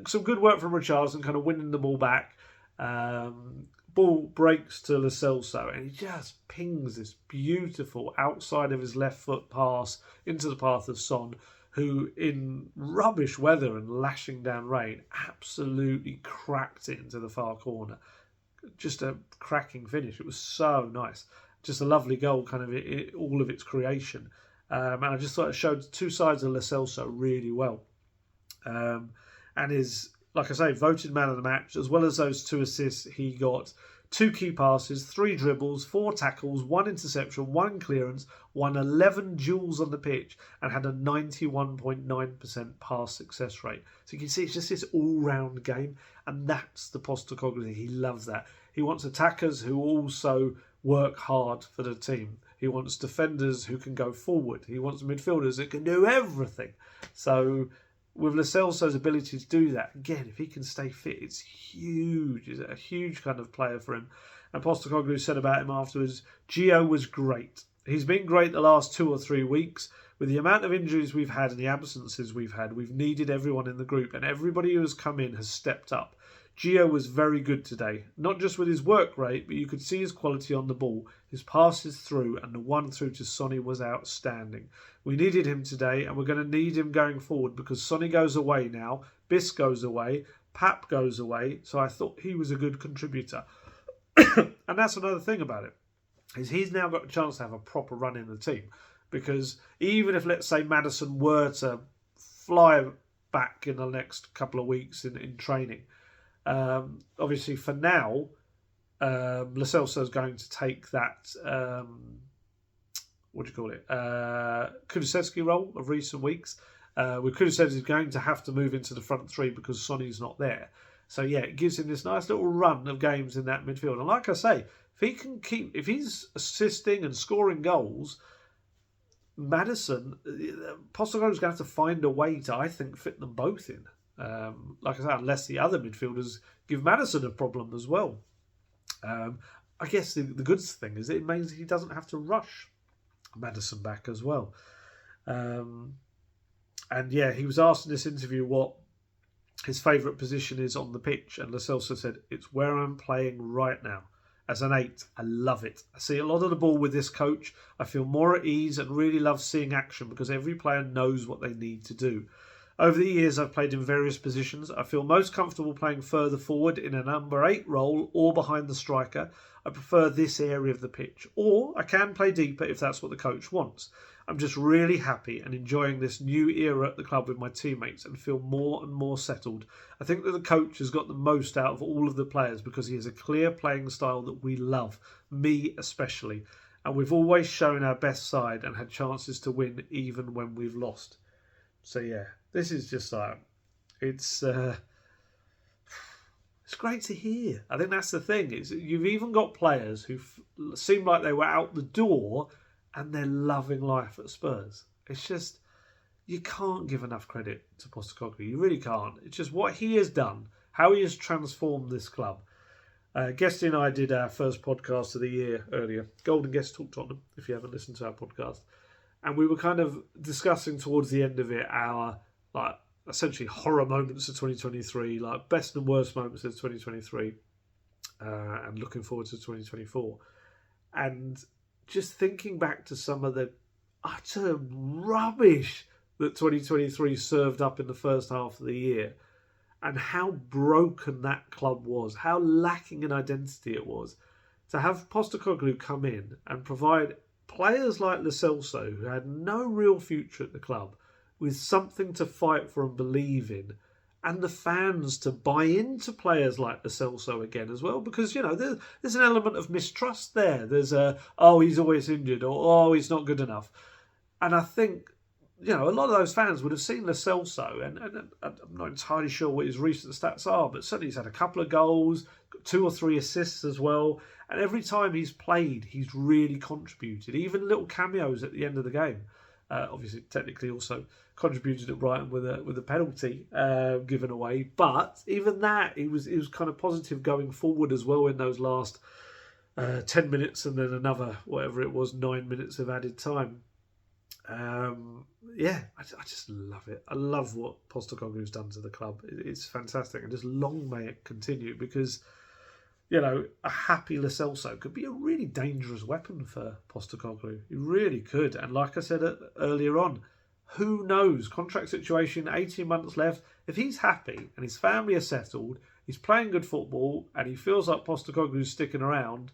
Some good work from Richarlison, kind of winning the ball back. Ball breaks to Lo Celso, and he just pings this beautiful outside of his left foot pass into the path of Son, who in rubbish weather and lashing down rain absolutely cracked it into the far corner. Just a cracking finish. It was so nice. Just a lovely goal, kind of all of its creation. And I just thought it showed two sides of Lo Celso really well. And is, like I say, voted man of the match. As well as those 2 assists, he got 2 key passes, 3 dribbles, 4 tackles, 1 interception, 1 clearance, won 11 duels on the pitch, and had a 91.9% pass success rate. So you can see it's just this all-round game, and that's the Postecoglou thing. He loves that. He wants attackers who also work hard for the team. He wants defenders who can go forward. He wants midfielders that can do everything. So with Lo Celso's ability to do that, again, if he can stay fit, it's huge. It's a huge kind of player for him. And Postecoglou said about him afterwards, Gio was great. He's been great the last 2 or 3 weeks. With the amount of injuries we've had and the absences we've had, we've needed everyone in the group, and everybody who has come in has stepped up. Gio was very good today, not just with his work rate, but you could see his quality on the ball. His passes through, and the one through to Sonny was outstanding. We needed him today, and we're going to need him going forward because Sonny goes away now, Biss goes away, Pap goes away, so I thought he was a good contributor. And that's another thing about it, is he's now got a chance to have a proper run in the team. Because even if, let's say, Maddison were to fly back in the next couple of weeks in training, obviously for now, Lo Celso is going to take that, Kulusevski role of recent weeks. With Kulusevski, he's going to have to move into the front 3 because Sonny's not there. So yeah, it gives him this nice little run of games in that midfield. And like I say, if he's assisting and scoring goals, Maddison, Postecoglou's going to have to find a way to, I think, fit them both in. Like I said, unless the other midfielders give Maddison a problem as well. I guess the good thing is it means he doesn't have to rush Maddison back as well. And yeah, he was asked in this interview what his favourite position is on the pitch, and Lo Celso said, "It's where I'm playing right now. As an 8, I love it. I see a lot of the ball with this coach. I feel more at ease and really love seeing action because every player knows what they need to do. Over the years, I've played in various positions. I feel most comfortable playing further forward in a number 8 role or behind the striker. I prefer this area of the pitch. Or I can play deeper if that's what the coach wants. I'm just really happy and enjoying this new era at the club with my teammates and feel more and more settled. I think that the coach has got the most out of all of the players because he has a clear playing style that we love, me especially. And we've always shown our best side and had chances to win even when we've lost." So yeah, this is just like, it's great to hear. I think that's the thing. You've even got players who seem like they were out the door and they're loving life at Spurs. It's just, you can't give enough credit to Postecoglou. You really can't. It's just what he has done, how he has transformed this club. Guesty and I did our first podcast of the year earlier, Golden Guest Talk Tottenham, if you haven't listened to our podcast. And we were kind of discussing towards the end of it our, like, essentially horror moments of 2023, like best and worst moments of 2023, and looking forward to 2024. And just thinking back to some of the utter rubbish that 2023 served up in the first half of the year, and how broken that club was, how lacking in identity it was, to have Postecoglou come in and provide players like Lo Celso, who had no real future at the club, with something to fight for and believe in, and the fans to buy into players like Lo Celso again as well, because, you know, there's an element of mistrust there. There's he's always injured, or he's not good enough. And I think, you know, a lot of those fans would have seen Lo Celso, and I'm not entirely sure what his recent stats are, but certainly he's had a couple of goals, 2 or 3 assists as well, and every time he's played, he's really contributed, even little cameos at the end of the game. Obviously, technically also contributed at Brighton with a penalty given away, but even that, he was kind of positive going forward as well in those last 10 minutes and then another, whatever it was, 9 minutes of added time. I just love it. I love what Postecoglou's done to the club. It's fantastic, and just long may it continue, because, you know, a happy Lo Celso could be a really dangerous weapon for Postecoglou. He really could. And like I said earlier on, Who knows? Contract situation, 18 months left. If he's happy and his family are settled, he's playing good football, and he feels like Postecoglou's sticking around,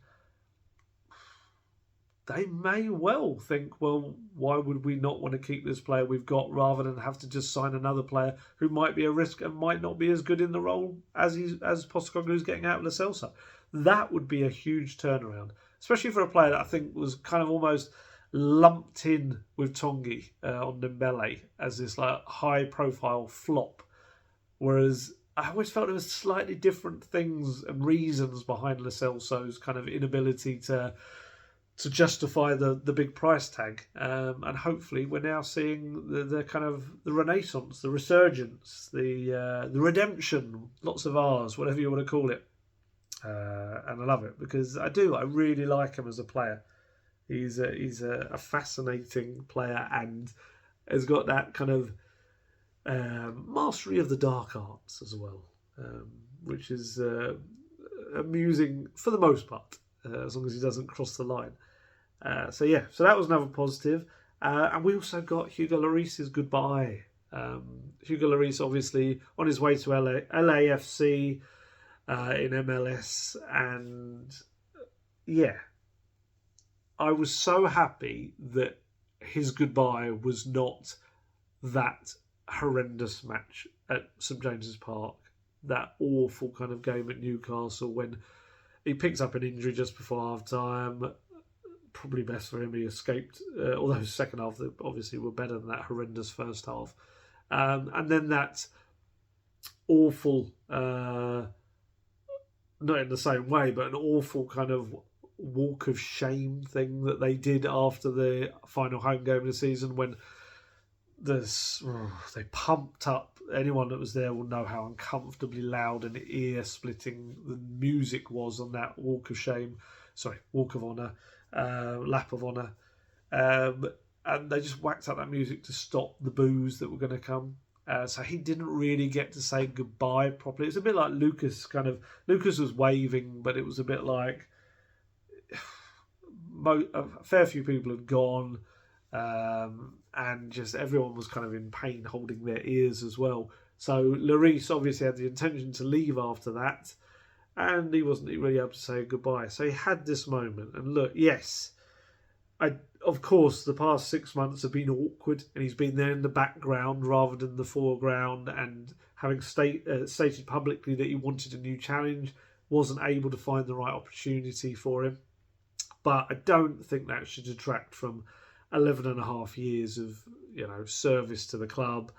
they may well think, well, why would we not want to keep this player we've got rather than have to just sign another player who might be a risk and might not be as good in the role as Postecoglou's getting out of Lo Celso? That would be a huge turnaround, especially for a player that I think was kind of almost lumped in with Tanguy on Dembele as this like high-profile flop, whereas I always felt there was slightly different things and reasons behind Lo Celso's kind of inability to justify the big price tag, and hopefully we're now seeing the kind of the renaissance, the resurgence, the redemption, lots of R's, whatever you want to call it, and I love it because I really like him as a player. He's a fascinating player and has got that kind of mastery of the dark arts as well, which is amusing for the most part, as long as he doesn't cross the line. So that was another positive. And we also got Hugo Lloris's goodbye. Hugo Lloris obviously on his way to LAFC in MLS, and I was so happy that his goodbye was not that horrendous match at St James's Park, that awful kind of game at Newcastle when he picked up an injury just before half-time. Probably best for him, he escaped, although his second half obviously were better than that horrendous first half. And then that awful, not in the same way, but an awful kind of walk of shame thing that they did after the final home game of the season when they pumped up. Anyone that was there will know how uncomfortably loud and ear-splitting the music was on that walk of shame. Sorry, walk of honour. Lap of honour, and they just whacked up that music to stop the boos that were going to come. So he didn't really get to say goodbye properly. It's a bit like Lucas. Lucas was waving, but it was a bit like a fair few people had gone, and just everyone was kind of in pain, holding their ears as well. So Lloris obviously had the intention to leave after that, and he wasn't really able to say goodbye. So he had this moment. And look, yes, of course, the past 6 months have been awkward, and he's been there in the background rather than the foreground, and having stated publicly that he wanted a new challenge, wasn't able to find the right opportunity for him. But I don't think that should detract from 11 and a half years of service to the club.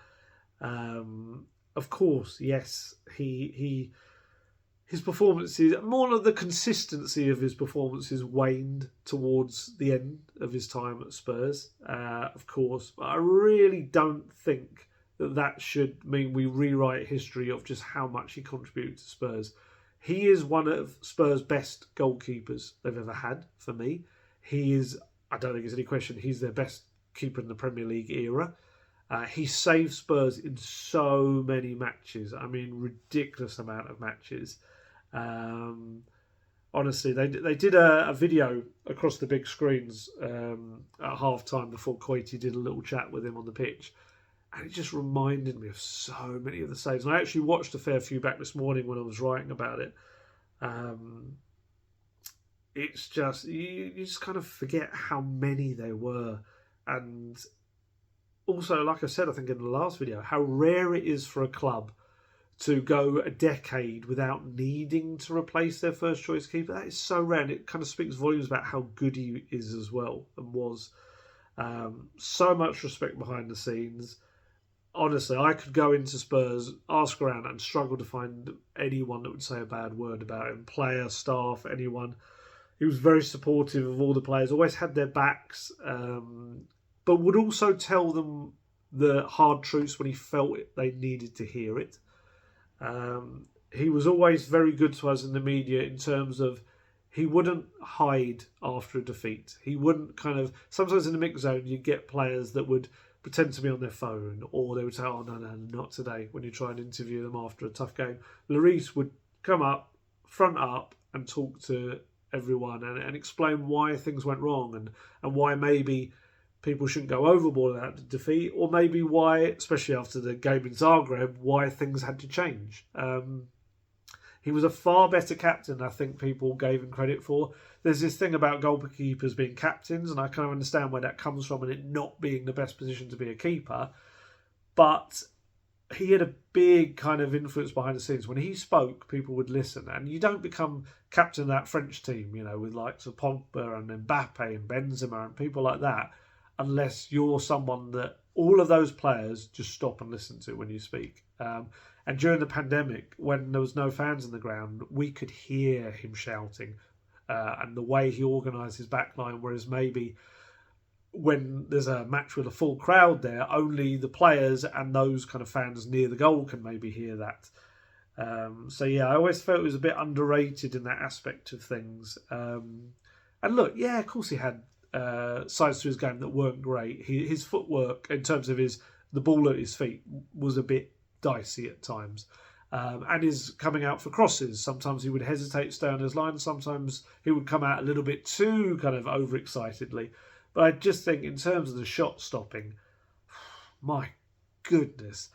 Of course, yes, his performances, more of the consistency of his performances waned towards the end of his time at Spurs, of course. But I really don't think that should mean we rewrite history of just how much he contributed to Spurs. He is one of Spurs' best goalkeepers they've ever had, for me. He is, I don't think there's any question, he's their best keeper in the Premier League era. He saved Spurs in so many matches. I mean, ridiculous amount of matches. Honestly, they did a video across the big screens at half-time before Coity did a little chat with him on the pitch. And it just reminded me of so many of the saves. And I actually watched a fair few back this morning when I was writing about it. It's just, you just kind of forget how many there were. And also, like I said, I think in the last video, how rare it is for a club to go a decade without needing to replace their first choice keeper. That is so rare, and it kind of speaks volumes about how good he is as well, and was. So much respect behind the scenes. Honestly, I could go into Spurs, ask around, and struggle to find anyone that would say a bad word about him. Player, staff, anyone. He was very supportive of all the players, always had their backs, but would also tell them the hard truths when he felt they needed to hear it. He was always very good to us in the media in terms of he wouldn't hide after a defeat. He wouldn't kind of... Sometimes in the mix zone, you get players that would pretend to be on their phone, or they would say, oh, no, not today, when you try and interview them after a tough game. Lloris would come up, front up, and talk to everyone and explain why things went wrong and why maybe people shouldn't go overboard without the defeat, or maybe why, especially after the game in Zagreb, why things had to change. He was a far better captain than I think people gave him credit for. There's this thing about goalkeepers being captains, and I kind of understand where that comes from and it not being the best position to be a keeper. But he had a big kind of influence behind the scenes. When he spoke, people would listen. And you don't become captain of that French team, with likes of Pogba and Mbappe and Benzema and people like that, unless you're someone that all of those players just stop and listen to when you speak. And during the pandemic, when there was no fans in the ground, we could hear him shouting and the way he organised his backline, whereas maybe when there's a match with a full crowd there, only the players and those kind of fans near the goal can maybe hear that. I always felt it was a bit underrated in that aspect of things. And look, yeah, of course he had sides to his game that weren't great. His footwork, in terms of the ball at his feet, was a bit dicey at times. And his coming out for crosses. Sometimes he would hesitate to stay on his line. Sometimes he would come out a little bit too kind of overexcitedly. But I just think in terms of the shot stopping, my goodness.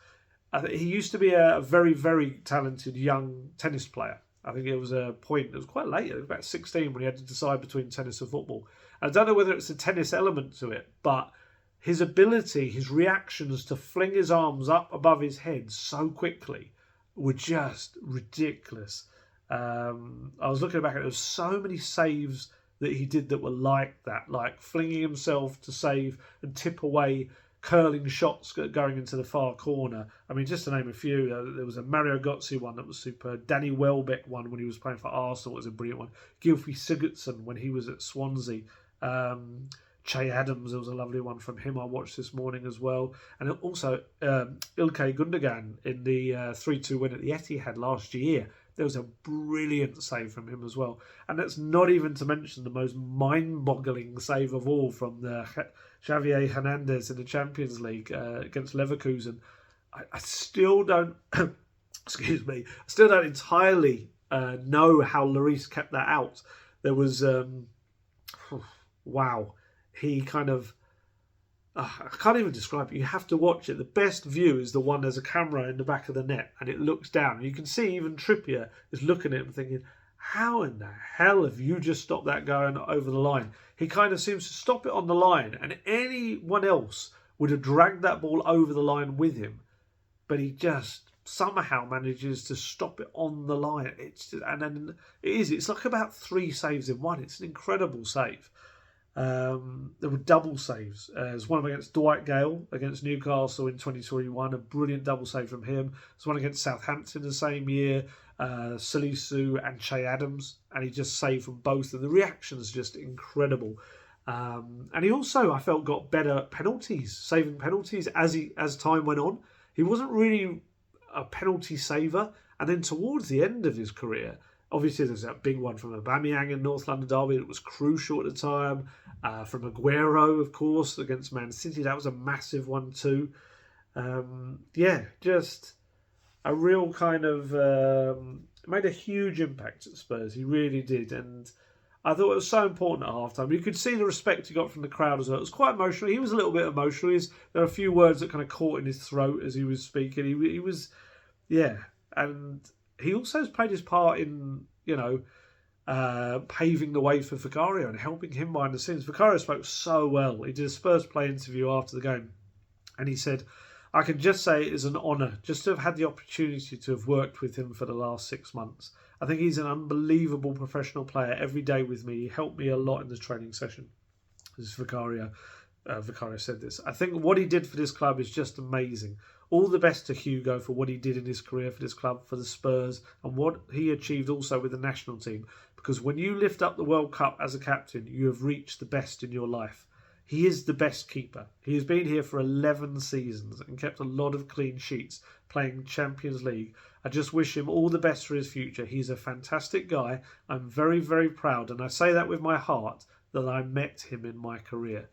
He used to be a very, very talented young tennis player. I think it was a point, it was quite late, it was about 16 when he had to decide between tennis and football. I don't know whether it's a tennis element to it, but his ability, his reactions to fling his arms up above his head so quickly were just ridiculous. I was looking back at it, there was so many saves that he did that were like that, like flinging himself to save and tip away curling shots going into the far corner. I mean, just to name a few, there was a Mario Götze one that was superb. Danny Welbeck one when he was playing for Arsenal was a brilliant one. Gylfi Sigurdsson when he was at Swansea. Che Adams, there was a lovely one from him I watched this morning as well. And also Ilkay Gundogan in the 3-2 win at the Etihad last year. There was a brilliant save from him as well. And that's not even to mention the most mind-boggling save of all from the Xavier Hernandez in the Champions League against Leverkusen. I still don't, excuse me, I still don't entirely know how Lloris kept that out. There was, wow, he kind of, I can't even describe it. You have to watch it. The best view is the one there's a camera in the back of the net and it looks down. You can see even Trippier is looking at him thinking, how in the hell have you just stopped that going over the line? He kind of seems to stop it on the line and anyone else would have dragged that ball over the line with him. But he just somehow manages to stop it on the line. It's like about 3 saves in one. It's an incredible save. There were double saves. There's one against Dwight Gale against Newcastle in 2021, a brilliant double save from him. There's one against Southampton the same year, Salisu and Che Adams, and he just saved from both, and the reaction's just incredible. And he also, I felt, got better penalties, saving penalties as time went on. He wasn't really a penalty saver, and then towards the end of his career, obviously, there's that big one from Aubameyang in North London Derby. It was crucial at the time. From Aguero, of course, against Man City. That was a massive one too. Just a real kind of... made a huge impact at Spurs. He really did. And I thought it was so important at half-time. You could see the respect he got from the crowd as well. It was quite emotional. He was a little bit emotional. There were a few words that kind of caught in his throat as he was speaking. He was... Yeah. And he also has played his part in, paving the way for Vicario and helping him behind the scenes. Vicario spoke so well. He did a Spurs Play interview after the game, and he said, I can just say it is an honour just to have had the opportunity to have worked with him for the last 6 months. I think he's an unbelievable professional player every day with me. He helped me a lot in the training session. This is Vicario. Vicario said this. I think what he did for this club is just amazing. All the best to Hugo for what he did in his career for this club, for the Spurs, and what he achieved also with the national team. Because when you lift up the World Cup as a captain, you have reached the best in your life. He is the best keeper. He has been here for 11 seasons and kept a lot of clean sheets, playing Champions League. I just wish him all the best for his future. He's a fantastic guy. I'm very, very proud, and I say that with my heart, that I met him in my career.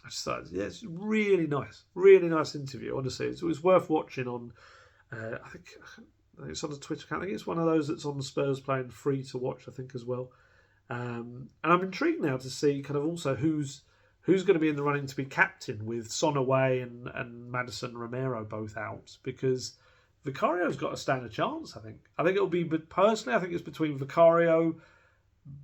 I just thought, yeah, it's really nice interview. Honestly, it was worth watching on. I think it's on the Twitter account. I think it's one of those that's on the Spurs playing free to watch. I think as well. And I'm intrigued now to see kind of also who's who's going to be in the running to be captain with Son away and Madison Romero both out? Because Vicario's got to stand a chance, I think. I think it'll be, but personally, I think it's between Vicario,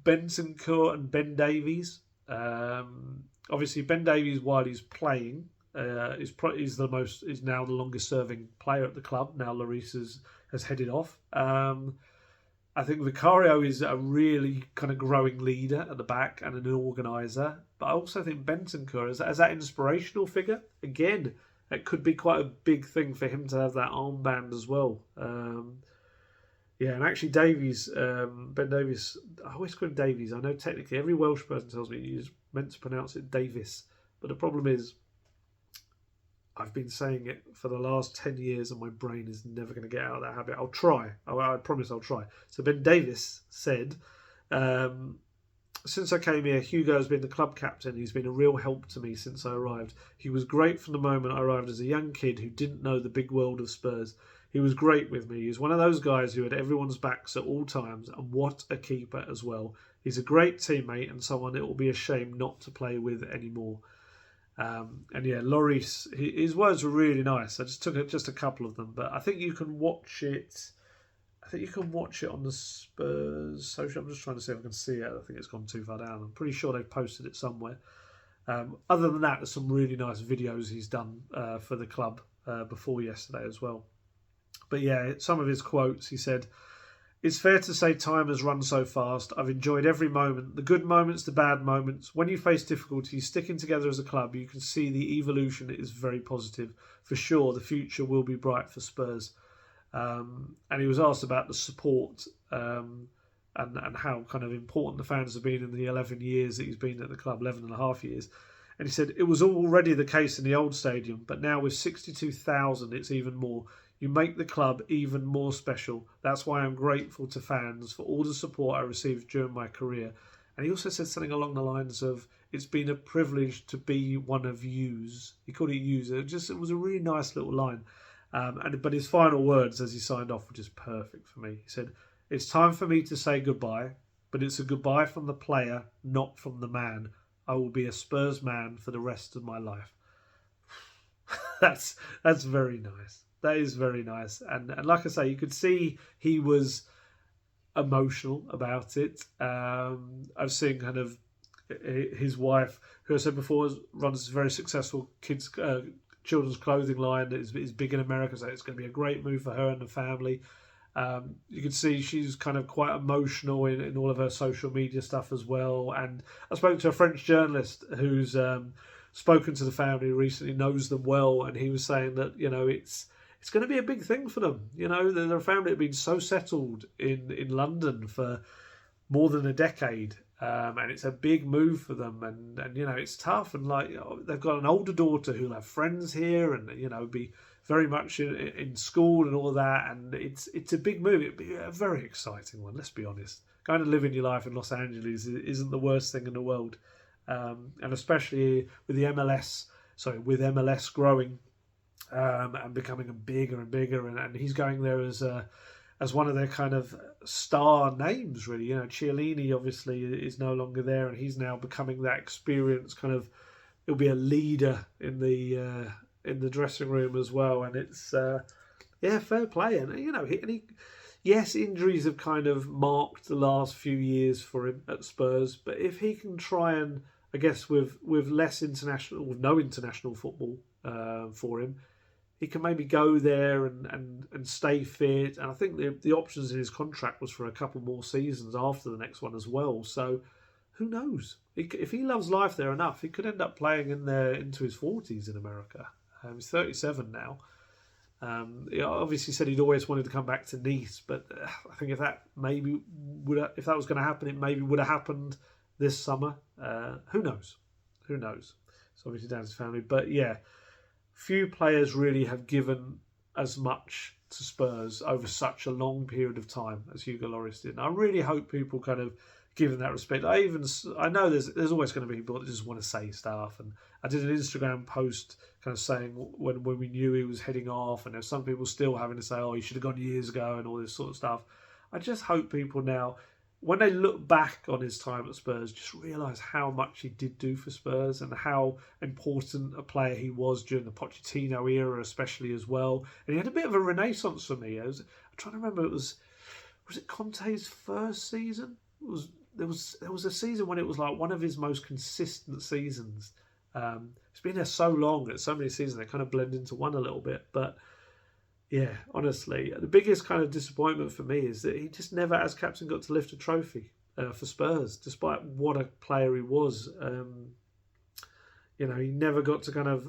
Bentancur and Ben Davies. Obviously, Ben Davies, while he's playing, is now the longest serving player at the club. Now Lloris has headed off. I think Vicario is a really kind of growing leader at the back and an organiser. But I also think Bentancur, as that inspirational figure, again, it could be quite a big thing for him to have that armband as well. Yeah, and actually Davies, Ben Davies, I always call him Davies. I know technically every Welsh person tells me you're meant to pronounce it Davis. But the problem is, I've been saying it for the last 10 years and my brain is never going to get out of that habit. I'll try. I promise I'll try. So Ben Davis said, since I came here, Hugo has been the club captain. He's been a real help to me since I arrived. He was great from the moment I arrived as a young kid who didn't know the big world of Spurs. He was great with me. He was one of those guys who had everyone's backs at all times, and what a keeper as well. He's a great teammate and someone it will be a shame not to play with anymore. And yeah, Lloris, his words were really nice. I just took just a couple of them, but I think you can watch it. I think you can watch it on the Spurs social. I'm just trying to see if I can see it. I think it's gone too far down. I'm pretty sure they've posted it somewhere. Other than that, there's some really nice videos he's done for the club before yesterday as well. But yeah, some of his quotes, he said, "It's fair to say time has run so fast. I've enjoyed every moment, the good moments, the bad moments. When you face difficulties, sticking together as a club, you can see the evolution is very positive. For sure, the future will be bright for Spurs." And he was asked about the support and how kind of important the fans have been in the 11 years that he's been at the club, 11 and a half years. And he said, "It was already the case in the old stadium, but now with 62,000, it's even more. You make the club even more special. That's why I'm grateful to fans for all the support I received during my career." And he also said something along the lines of, "It's been a privilege to be one of yous." He called it yous. It was a really nice little line. But his final words as he signed off were just perfect for me. He said, "It's time for me to say goodbye, but it's a goodbye from the player, not from the man. I will be a Spurs man for the rest of my life." That's very nice. That is very nice. And like I say, you could see he was emotional about it. I've seen kind of his wife, who I said before runs a very successful children's clothing line that is big in America, so it's going to be a great move for her and the family. You can see she's kind of quite emotional in all of her social media stuff as well. And I spoke to a French journalist who's spoken to the family recently, knows them well, and he was saying that, it's going to be a big thing for them. They're a family that have been so settled in London for more than a decade. And it's a big move for them, and it's tough. And they've got an older daughter who'll have friends here, and be very much in school and all of that. And it's a big move. It'd be a very exciting one. Let's be honest. Going to live in your life in Los Angeles isn't the worst thing in the world, and especially with with MLS growing and becoming bigger and bigger, and he's going there as one of their kind of star names, really. Chiellini obviously is no longer there, and he's now becoming that experienced kind of. He'll be a leader in the dressing room as well, and it's fair play. And yes, injuries have kind of marked the last few years for him at Spurs, but if he can try and, I guess, with no international football for him, he can maybe go there and stay fit. And I think the options in his contract was for a couple more seasons after the next one as well. So who knows? If he loves life there enough, he could end up playing in there into his 40s in America. He's 37 now. He obviously said he'd always wanted to come back to Nice, but I think if that was going to happen, it maybe would have happened this summer. Who knows? It's obviously down to his family. But yeah, few players really have given as much to Spurs over such a long period of time as Hugo Lloris did. And I really hope people kind of give him that respect. I know there's always going to be people that just want to say stuff. And I did an Instagram post kind of saying when we knew he was heading off, and there's some people still having to say, "Oh, he should have gone years ago," and all this sort of stuff. I just hope people now, when they look back on his time at Spurs, just realise how much he did do for Spurs and how important a player he was during the Pochettino era, especially as well. And he had a bit of a renaissance for me. I'm trying to remember. Was it Conte's first season? There was a season when it was like one of his most consistent seasons. It's been there so long, that so many seasons they kind of blend into one a little bit, but. Yeah, honestly, the biggest kind of disappointment for me is that he just never, as captain, got to lift a trophy for Spurs, despite what a player he was. He never got to kind of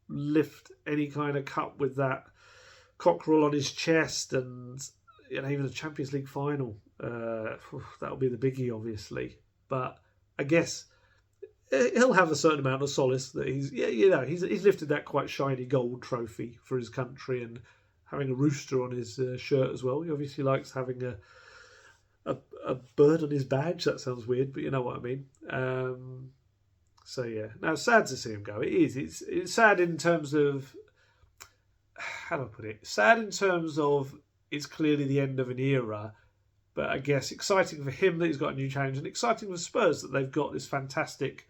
lift any kind of cup with that cockerel on his chest, and even a Champions League final. That'll be the biggie, obviously. But I guess he'll have a certain amount of solace that he's lifted that quite shiny gold trophy for his country, and having a rooster on his shirt as well. He obviously likes having a bird on his badge. That sounds weird, but you know what I mean. So yeah, now it's sad to see him go. It is. It's sad in terms of, how do I put it? Sad in terms of it's clearly the end of an era, but I guess exciting for him that he's got a new challenge, and exciting for Spurs that they've got this fantastic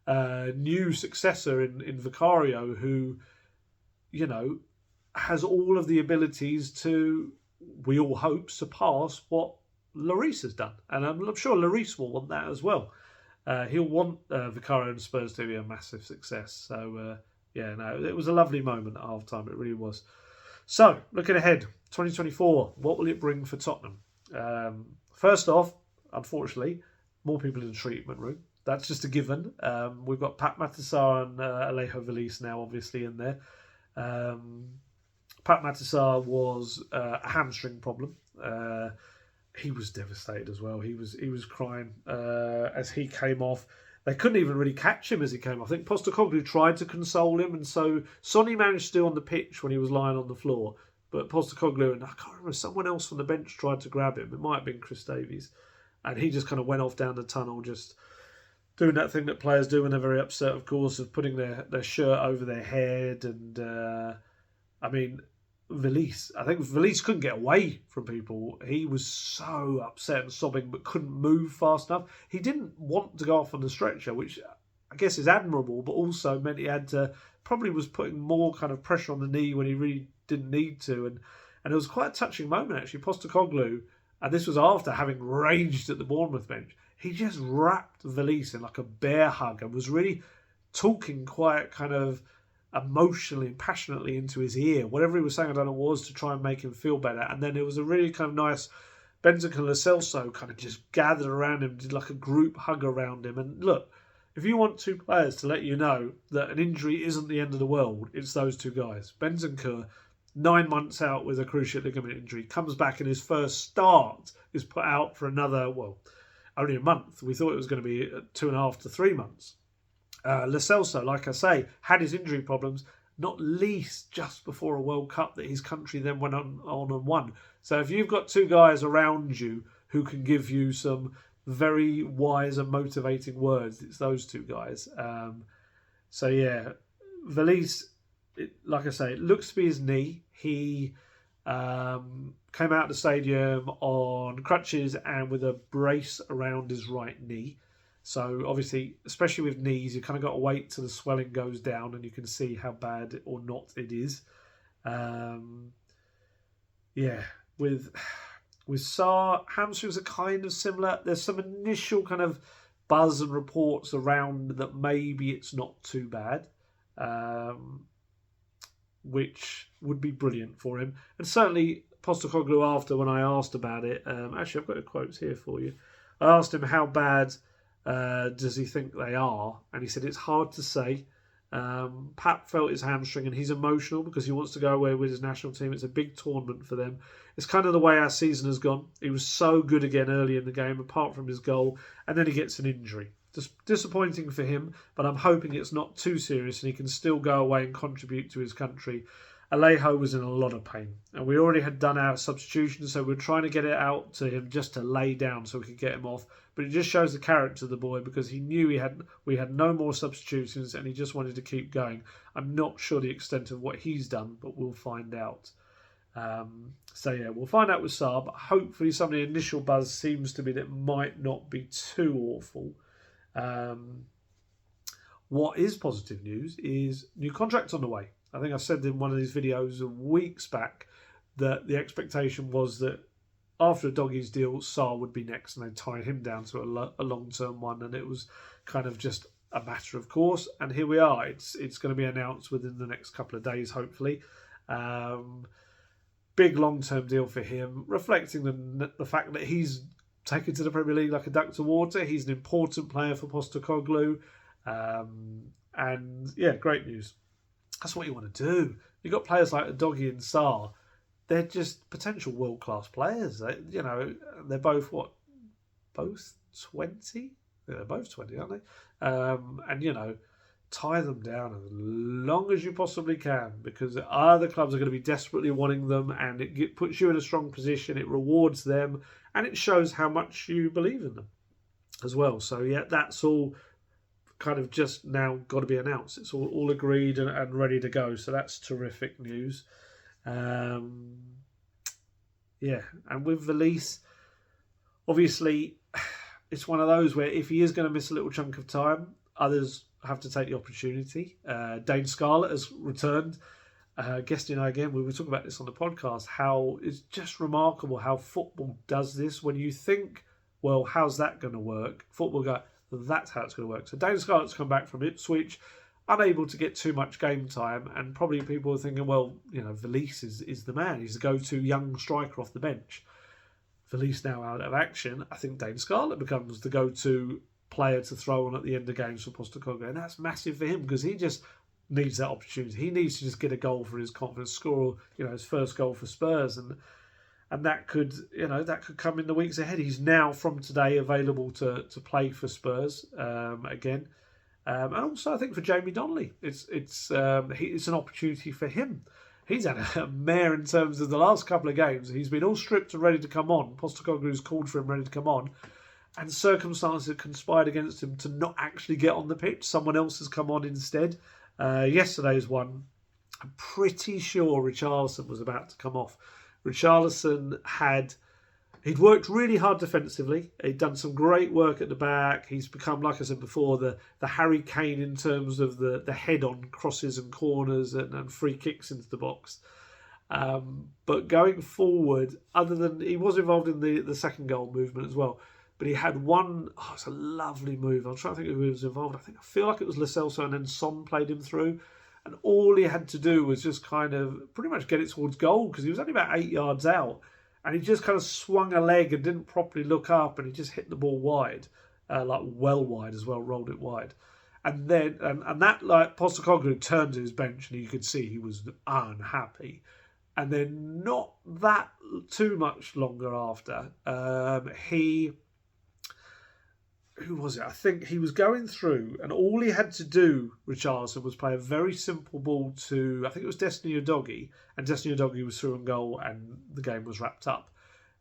new successor in Vicario, who, has all of the abilities to, we all hope, surpass what Lloris has done. And I'm sure Lloris will want that as well. He'll want Vicario and Spurs to be a massive success. So, it was a lovely moment at half-time. It really was. So, looking ahead, 2024, what will it bring for Tottenham? First off, unfortunately, more people in the treatment room. That's just a given. We've got Pat Matasar and Alejo Velez now, obviously, in there. Pat Matasar was a hamstring problem. He was devastated as well. He was crying as he came off. They couldn't even really catch him as he came off. I think Postecoglou tried to console him, and so Sonny managed to do on the pitch when he was lying on the floor. But Postecoglou and I can't remember, someone else from the bench tried to grab him. It might have been Chris Davies, and he just kind of went off down the tunnel, just doing that thing that players do when they're very upset, of course, of putting their shirt over their head. And Velez, I think Velez couldn't get away from people. He was so upset and sobbing, but couldn't move fast enough. He didn't want to go off on the stretcher, which I guess is admirable, but also meant he had to, probably was putting more kind of pressure on the knee when he really didn't need to. And it was quite a touching moment, actually. Postecoglou, and this was after having raged at the Bournemouth bench, he just wrapped Velez in like a bear hug and was really talking quite kind of emotionally and passionately into his ear. Whatever he was saying, I don't know what it was, to try and make him feel better. And then it was a really kind of nice, Bentancur and Lo Celso kind of just gathered around him, did like a group hug around him. And look, if you want two players to let you know that an injury isn't the end of the world, it's those two guys. Bentancur, 9 months out with a cruciate ligament injury, comes back, and his first start is put out for another, only a month. We thought it was going to be 2.5 to 3 months. Lo Celso, like I say, had his injury problems, not least just before a World Cup that his country then went on and won. So if you've got two guys around you who can give you some very wise and motivating words, it's those two guys. Velez, like I say, it looks to be his knee. He came out of the stadium on crutches and with a brace around his right knee. So obviously, especially with knees, you kind of got to wait till the swelling goes down and you can see how bad or not it is. With Sarr, hamstrings are kind of similar. There's some initial kind of buzz and reports around that maybe it's not too bad, which would be brilliant for him. And certainly Postecoglou, after, when I asked about it, actually I've got the quotes here for you. I asked him how bad does he think they are, and he said it's hard to say. Pat felt his hamstring and he's emotional because he wants to go away with his national team. It's a big tournament for them. It's kind of the way our season has gone. He was so good again early in the game, apart from his goal, and then he gets an injury. Just disappointing for him, but I'm hoping it's not too serious and he can still go away and contribute to his country. Alejo was in a lot of pain, and we already had done our substitution, so we're trying to get it out to him just to lay down so we could get him off. But it just shows the character of the boy, because he knew we had no more substitutions and he just wanted to keep going. I'm not sure the extent of what he's done, but we'll find out. So yeah, we'll find out with Sarr, but hopefully some of the initial buzz seems to be that it might not be too awful. What is positive news is new contracts on the way. I think I said in one of these videos weeks back that the expectation was that after a Doggy's deal, Sarr would be next, and they'd tie him down to a long-term one, and it was kind of just a matter of course. And here we are. It's going to be announced within the next couple of days, hopefully. Big long-term deal for him, reflecting the fact that he's taken to the Premier League like a duck to water. He's an important player for Postecoglou. And yeah, great news. That's what you want to do. You've got players like Doggy and Sarr. They're just potential world-class players. They're both what? Both 20? Yeah, they're both 20, aren't they? And, tie them down as long as you possibly can, because other clubs are going to be desperately wanting them, and it puts you in a strong position, it rewards them, and it shows how much you believe in them as well. So, yeah, that's all kind of just now got to be announced. It's all agreed and ready to go. So that's terrific news. Yeah, and with Valise, obviously, it's one of those where if he is going to miss a little chunk of time, others have to take the opportunity. Dane Scarlett has returned. Guesty and I, again, we were talking about this on the podcast, how it's just remarkable how football does this. When you think, well, how's that going to work? Football go, that's how it's going to work. So Dane Scarlett's come back from Ipswich, unable to get too much game time, and probably people are thinking, well, Valise is the man. He's the go-to young striker off the bench. Valise now out of action. I think Dane Scarlett becomes the go-to player to throw on at the end of games for Postecoglou, and that's massive for him because he just needs that opportunity. He needs to just get a goal for his confidence, score his first goal for Spurs, and that could come in the weeks ahead. He's now from today available to play for Spurs again, and also I think for Jamie Donnelly, it's an opportunity for him. He's had a mare in terms of the last couple of games. He's been all stripped and ready to come on. Postecoglou's called for him ready to come on, and circumstances have conspired against him to not actually get on the pitch. Someone else has come on instead. Yesterday's one, I'm pretty sure Richarlison was about to come off. Richarlison he'd worked really hard defensively. He'd done some great work at the back. He's become, like I said before, the Harry Kane in terms of the head on crosses and corners and free kicks into the box. But going forward, other than he was involved in the second goal movement as well, but he had one. Oh, it's a lovely move. I'm trying to think who was involved. I feel like it was Lo Celso, and then Son played him through. And all he had to do was just kind of pretty much get it towards goal because he was only about 8 yards out. And he just kind of swung a leg and didn't properly look up, and he just hit the ball wide, like well wide as well, rolled it wide. And then, and that, like, Postecoglou turned to his bench and you could see he was unhappy. And then not that too much longer after, who was it? I think he was going through, and all he had to do, Richarlison, was play a very simple ball to, I think it was Destiny Udogie, and Destiny Udogie was through and goal, and the game was wrapped up.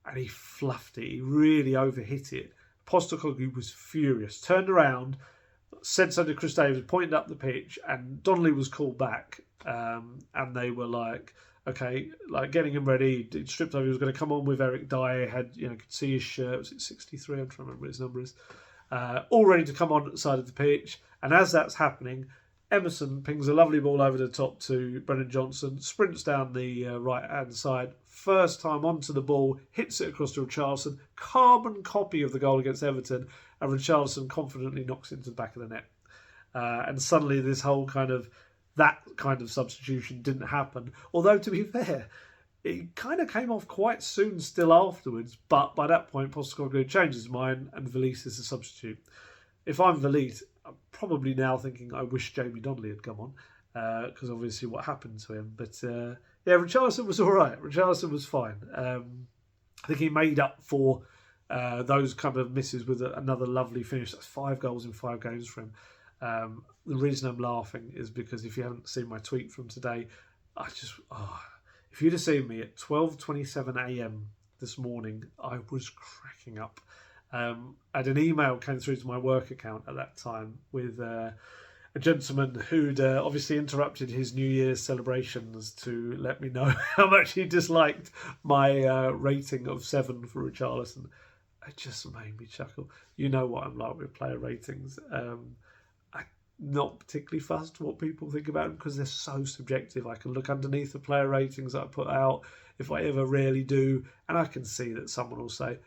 And he fluffed it. He really overhit it. Postecoglou was furious. Turned around, said something to Chris Davis, pointed up the pitch, and Donnelly was called back. And they were like, okay, like getting him ready. He stripped over. He was going to come on with Eric Dyer. Had could see his shirt. Was it 63? I'm trying to remember what his number is. All ready to come on at the side of the pitch. And as that's happening, Emerson pings a lovely ball over the top to Brennan Johnson, sprints down the right-hand side, first time onto the ball, hits it across to Richarlison, carbon copy of the goal against Everton, and Richarlison confidently knocks it into the back of the net. And suddenly that kind of substitution didn't happen. Although, to be fair, it kind of came off quite soon still afterwards, but by that point, Postecoglou changed his mind and Valise is a substitute. If I'm Valise, I'm probably now thinking I wish Jamie Donnelly had come on, because obviously what happened to him. But yeah, Richarlison was all right. Richarlison was fine. I think he made up for those kind of misses with another lovely finish. That's 5 goals in 5 games for him. The reason I'm laughing is because if you haven't seen my tweet from today, if you'd have seen me at 12:27 a.m. this morning, I was cracking up. And an email came through to my work account at that time with a a gentleman who'd obviously interrupted his New Year's celebrations to let me know how much he disliked my rating of 7 for Richarlison. It just made me chuckle. You know what I'm like with player ratings. I'm not particularly fussed what people think about them because they're so subjective. I can look underneath the player ratings that I put out, if I ever really do, and I can see that someone will say,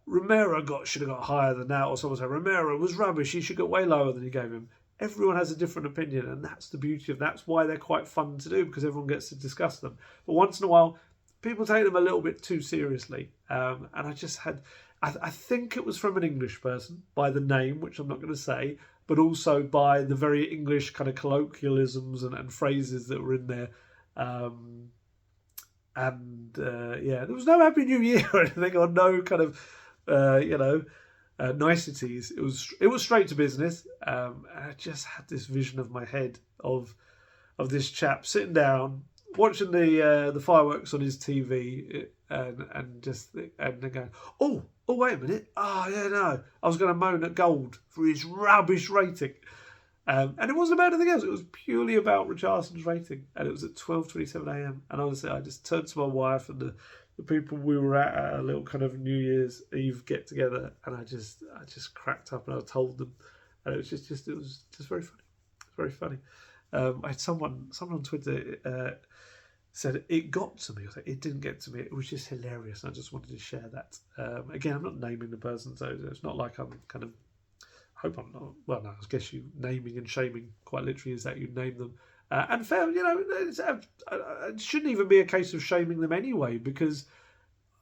Romero should have got higher than that, or someone will say, Romero was rubbish, he should get way lower than he gave him. Everyone has a different opinion, and that's the beauty of that's why they're quite fun to do, because everyone gets to discuss them. But once in a while, people take them a little bit too seriously. And I just had, I think it was from an English person, by the name, which I'm not going to say, but also by the very English kind of colloquialisms and phrases that were in there. Yeah, there was no Happy New Year or anything, or no kind of, niceties. It was straight to business. And I just had this vision of my head of this chap sitting down, watching the fireworks on his TV, and then going, oh, wait a minute. Yeah, no. I was going to moan at Gold for his rubbish rating. And it wasn't about anything else. It was purely about Richarlison's rating. And it was at 12:27 a.m. And honestly, I just turned to my wife and the people we were at a little kind of New Year's Eve get together, and I just cracked up and I told them, and it was just very funny. It's very funny. I had someone on Twitter said it got to me. I was like, it didn't get to me. It was just hilarious, and I just wanted to share that. Again, I'm not naming the person, so it's not like I'm kind of. I hope I'm not. Well, no, I guess you naming and shaming quite literally is that you name them. And fair, it shouldn't even be a case of shaming them anyway, because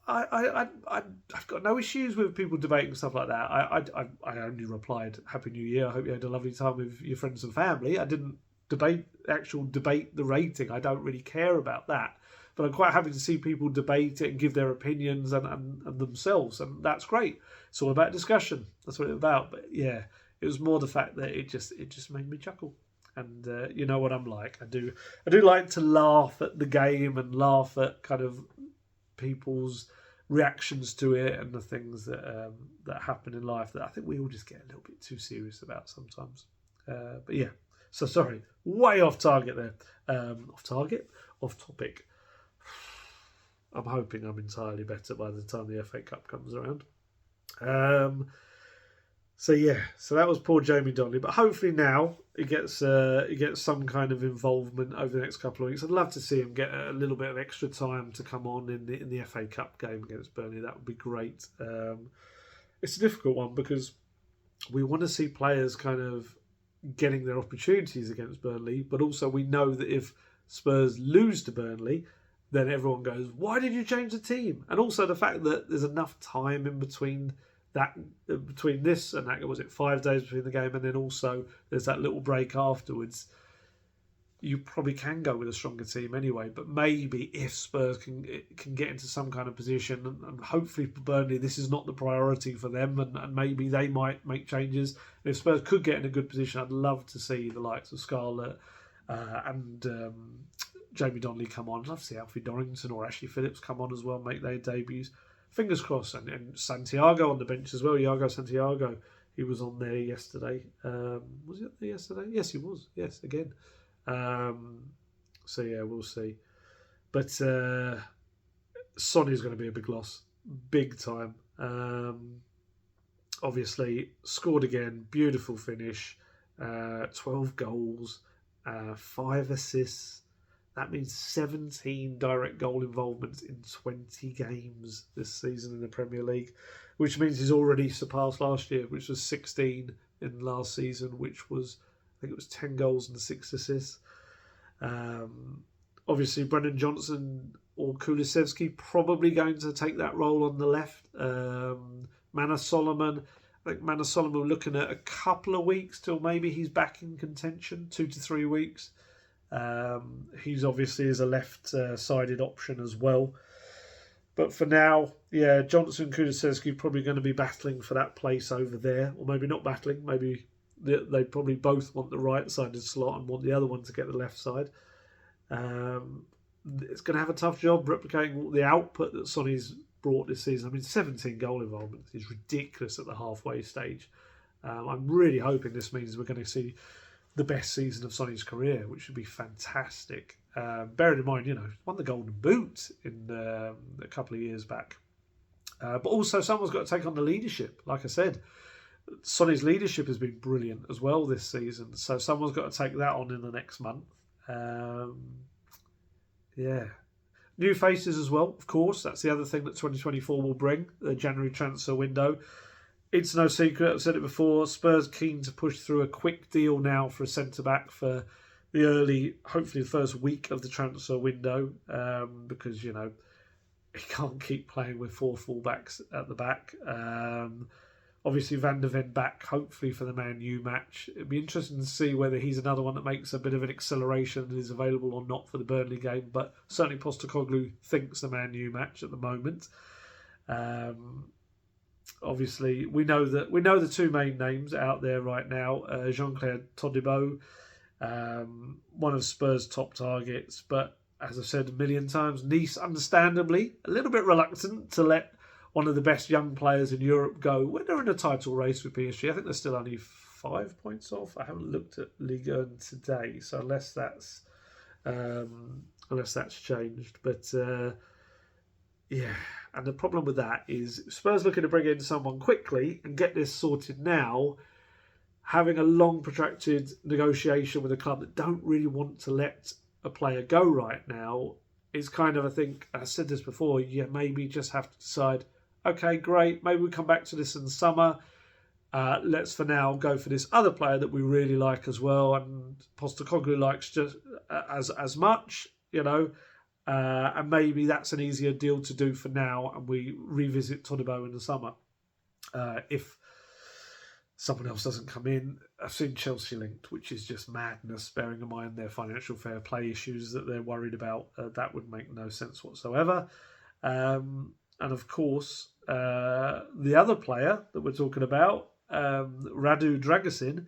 I've got no issues with people debating stuff like that. I only replied, Happy New Year, I hope you had a lovely time with your friends and family. I didn't debate the rating. I don't really care about that. But I'm quite happy to see people debate it and give their opinions and themselves, and that's great. It's all about discussion. That's what it's about. But yeah, it was more the fact that it just made me chuckle. And you know what I'm like. I do like to laugh at the game and laugh at kind of people's reactions to it and the things that happen in life that I think we all just get a little bit too serious about sometimes. But yeah, so sorry, way off target there. Off topic. I'm hoping I'm entirely better by the time the FA Cup comes around. So that was poor Jamie Donnelly, but hopefully now he gets some kind of involvement over the next couple of weeks. I'd love to see him get a little bit of extra time to come on in the FA Cup game against Burnley. That would be great. It's a difficult one because we want to see players kind of getting their opportunities against Burnley, but also we know that if Spurs lose to Burnley, then everyone goes, why did you change the team? And also the fact that there's enough time in between this and that, was it 5 days between the game, and then also there's that little break afterwards. You probably can go with a stronger team anyway, but maybe if Spurs can get into some kind of position, and hopefully for Burnley this is not the priority for them, and maybe they might make changes. And if Spurs could get in a good position, I'd love to see the likes of Scarlett and Jamie Donnelly come on. I'd love to see Alfie Dorrington or Ashley Phillips come on as well, make their debuts. Fingers crossed. And Santiago on the bench as well. Iago Santiago, he was on there yesterday. Was it there yesterday? Yes, he was. Yes, again. So yeah, we'll see. But Sonny's going to be a big loss. Big time. Obviously, scored again. Beautiful finish. 12 goals. 5 assists. That means 17 direct goal involvements in 20 games this season in the Premier League, which means he's already surpassed last year, which was 16 in last season, which was, I think it was 10 goals and 6 assists. Obviously, Brennan Johnson or Kulusevski probably going to take that role on the left. Manor Solomon, I think Manor Solomon looking at a couple of weeks till maybe he's back in contention, 2 to 3 weeks. He's obviously is a left-sided option as well. But for now, yeah, Johnson and Kulusevski probably going to be battling for that place over there. Or maybe not battling. Maybe they probably both want the right-sided slot and want the other one to get the left side. It's going to have a tough job replicating the output that Sonny's brought this season. I mean, 17 goal involvement is ridiculous at the halfway stage. I'm really hoping this means we're going to see the best season of Sonny's career, which would be fantastic. Bearing in mind, won the Golden Boot in a couple of years back. But also, someone's got to take on the leadership. Like I said, Sonny's leadership has been brilliant as well this season. So someone's got to take that on in the next month. New faces as well, of course. That's the other thing that 2024 will bring, the January transfer window. It's no secret, I've said it before, Spurs keen to push through a quick deal now for a centre-back for the early, hopefully the first week of the transfer window, because, he can't keep playing with 4 full-backs at the back. Obviously, Van de Ven back, hopefully, for the Man U match. It'd be interesting to see whether he's another one that makes a bit of an acceleration and is available or not for the Burnley game. But certainly, Postecoglou thinks the Man U match at the moment. Obviously, we know the 2 main names out there right now. Jean-Clair, Todibo, one of Spurs' top targets. But as I've said a million times, Nice, understandably, a little bit reluctant to let one of the best young players in Europe go when they're in a title race with PSG. I think they're still only 5 points off. I haven't looked at Ligue 1 today, so unless that's changed. But and the problem with that is Spurs looking to bring in someone quickly and get this sorted now, having a long protracted negotiation with a club that don't really want to let a player go right now is kind of, I think, I said this before, you maybe just have to decide, okay, great, maybe we come back to this in the summer. Let's for now go for this other player that we really like as well, and Postecoglou likes just as much, and maybe that's an easier deal to do for now, and we revisit Todibo in the summer. If someone else doesn't come in, I've seen Chelsea linked, which is just madness, bearing in mind their financial fair play issues that they're worried about. That would make no sense whatsoever. And of course, the other player that we're talking about, Radu Dragusin,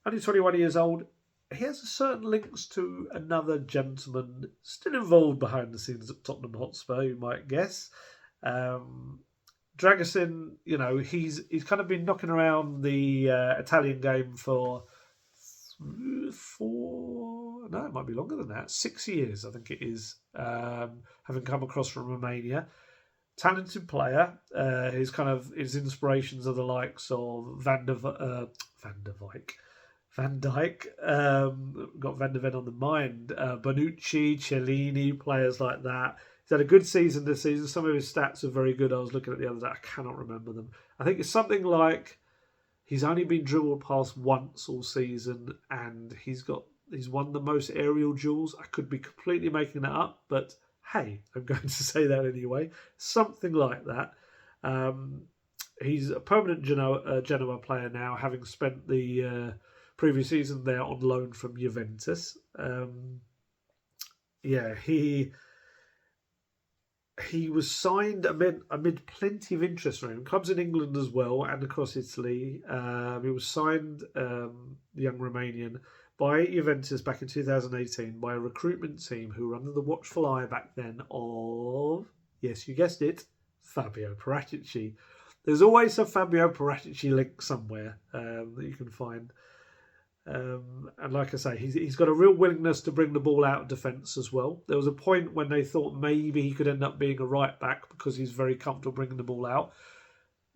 only 21 years old. He has certain links to another gentleman still involved behind the scenes at Tottenham Hotspur, you might guess. Dragusin, he's kind of been knocking around the Italian game for 6 years, I think it is, having come across from Romania. Talented player. His inspirations are the likes of Van Dijk. Got Van de Ven on the mind. Bonucci, Cellini, players like that. He's had a good season this season. Some of his stats are very good. I was looking at the other day. I cannot remember them. I think it's something like he's only been dribbled past once all season, and he's won the most aerial duels. I could be completely making that up, but hey, I'm going to say that anyway. Something like that. He's a permanent Genoa player now, having spent the previous season there on loan from Juventus. He was signed amid plenty of interest from him. Clubs in England as well and across Italy. He was signed, the young Romanian, by Juventus back in 2018 by a recruitment team who were under the watchful eye back then of, yes, you guessed it, Fabio Paratici. There's always a Fabio Paratici link somewhere that you can find. And like I say, he's got a real willingness to bring the ball out of defence as well. There was a point when they thought maybe he could end up being a right back because he's very comfortable bringing the ball out.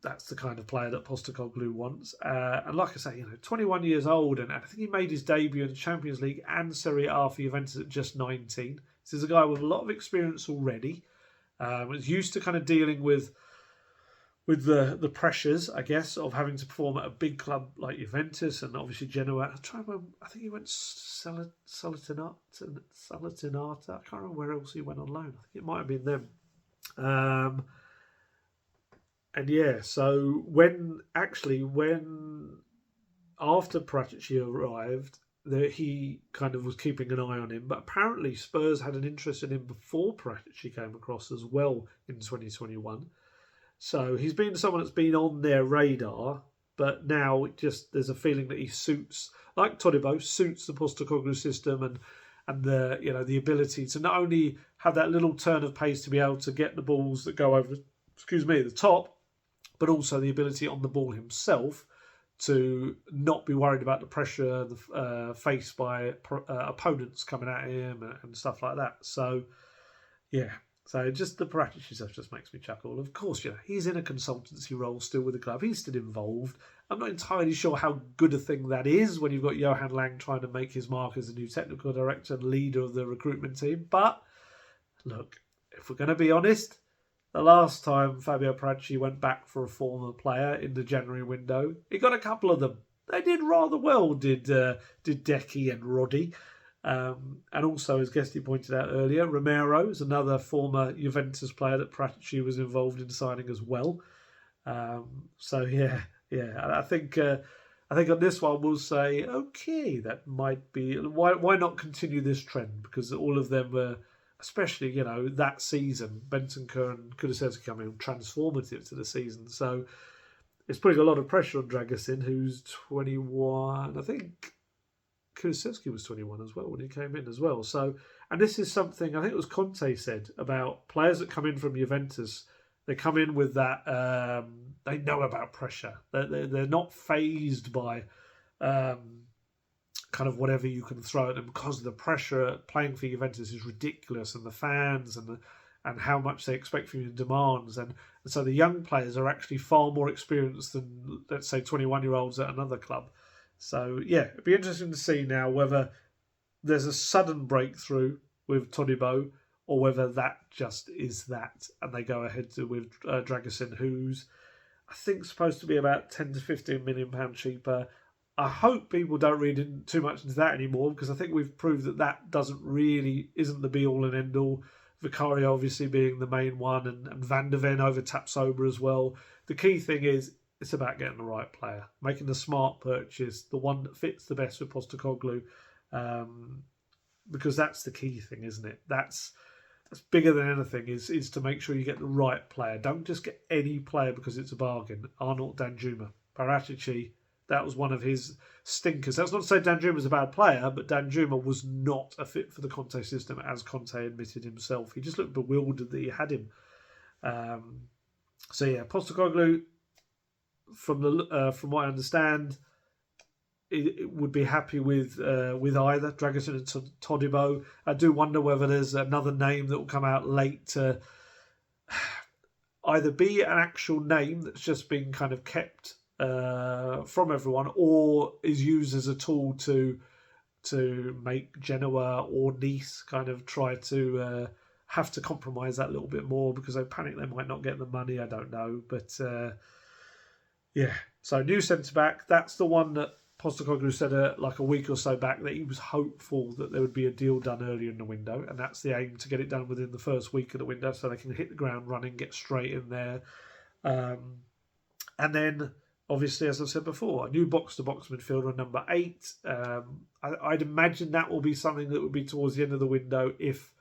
That's the kind of player that Postecoglou wants. And like I say, 21 years old, and I think he made his debut in the Champions League and Serie A for Juventus at just 19. This is a guy with a lot of experience already. Was used to kind of dealing with the pressures, I guess, of having to perform at a big club like Juventus and obviously Genoa. I think he went Salatinata. I can't remember where else he went on loan. I think it might have been them. So when after Paratici arrived, he kind of was keeping an eye on him. But apparently Spurs had an interest in him before Paratici came across as well in 2021. So he's been someone that's been on their radar, but now there's a feeling that he suits, like Todibo, suits the Postecoglou system and the ability to not only have that little turn of pace to be able to get the balls that go over, the top, but also the ability on the ball himself to not be worried about the pressure faced by opponents coming at him and stuff like that. So, yeah. So just the Paratici stuff just makes me chuckle. Of course, he's in a consultancy role still with the club. He's still involved. I'm not entirely sure how good a thing that is when you've got Johan Lang trying to make his mark as the new technical director and leader of the recruitment team. But, look, if we're going to be honest, the last time Fabio Paratici went back for a former player in the January window, he got a couple of them. They did rather well, did Decky and Roddy. And also, as Guesty pointed out earlier, Romero is another former Juventus player that Paratici was involved in signing as well. So yeah, I think on this one we'll say okay, that might be why not continue this trend, because all of them were, especially that season, Bentancur and Kulusevski coming transformative to the season. So it's putting a lot of pressure on Dragusin, who's 21, I think. Kulusevski was 21 as well when he came in as well. So, and this is something I think it was Conte said about players that come in from Juventus. They come in with that. They know about pressure. They're not fazed by kind of whatever you can throw at them, because the pressure playing for Juventus is ridiculous, and the fans and how much they expect from you, demands, and so the young players are actually far more experienced than, let's say, 21-year-olds at another club. So, yeah, it'd be interesting to see now whether there's a sudden breakthrough with Todibo, or whether that just is that, and they go ahead with Dragusin, who's, I think, supposed to be about £10 to £15 million cheaper. I hope people don't read too much into that anymore, because I think we've proved that isn't the be-all and end-all. Vicario obviously being the main one, and Van der Ven over Tapsoba as well. The key thing is, it's about getting the right player, making the smart purchase, the one that fits the best with Postecoglou, because that's the key thing, isn't it? That's bigger than anything, is to make sure you get the right player. Don't just get any player because it's a bargain. Arnaut Danjuma, Paratici, that was one of his stinkers. That's not to say Danjuma's a bad player, but Danjuma was not a fit for the Conte system, as Conte admitted himself. He just looked bewildered that he had him. So yeah, Postecoglou, from what I understand, it would be happy with either Dragusin and Todibo. I do wonder whether there's another name that will come out late to either be an actual name that's just been kind of kept from everyone, or is used as a tool to make Genoa or Nice kind of try to have to compromise that a little bit more, because they panic they might not get the money. I don't know, but yeah. So new centre back. That's the one that Postecoglou said like a week or so back that he was hopeful that there would be a deal done earlier in the window, and that's the aim, to get it done within the first week of the window so they can hit the ground running, get straight in there. And then, obviously, as I said before, a new box-to-box midfielder, number 8. I'd imagine that will be something that would be towards the end of the window if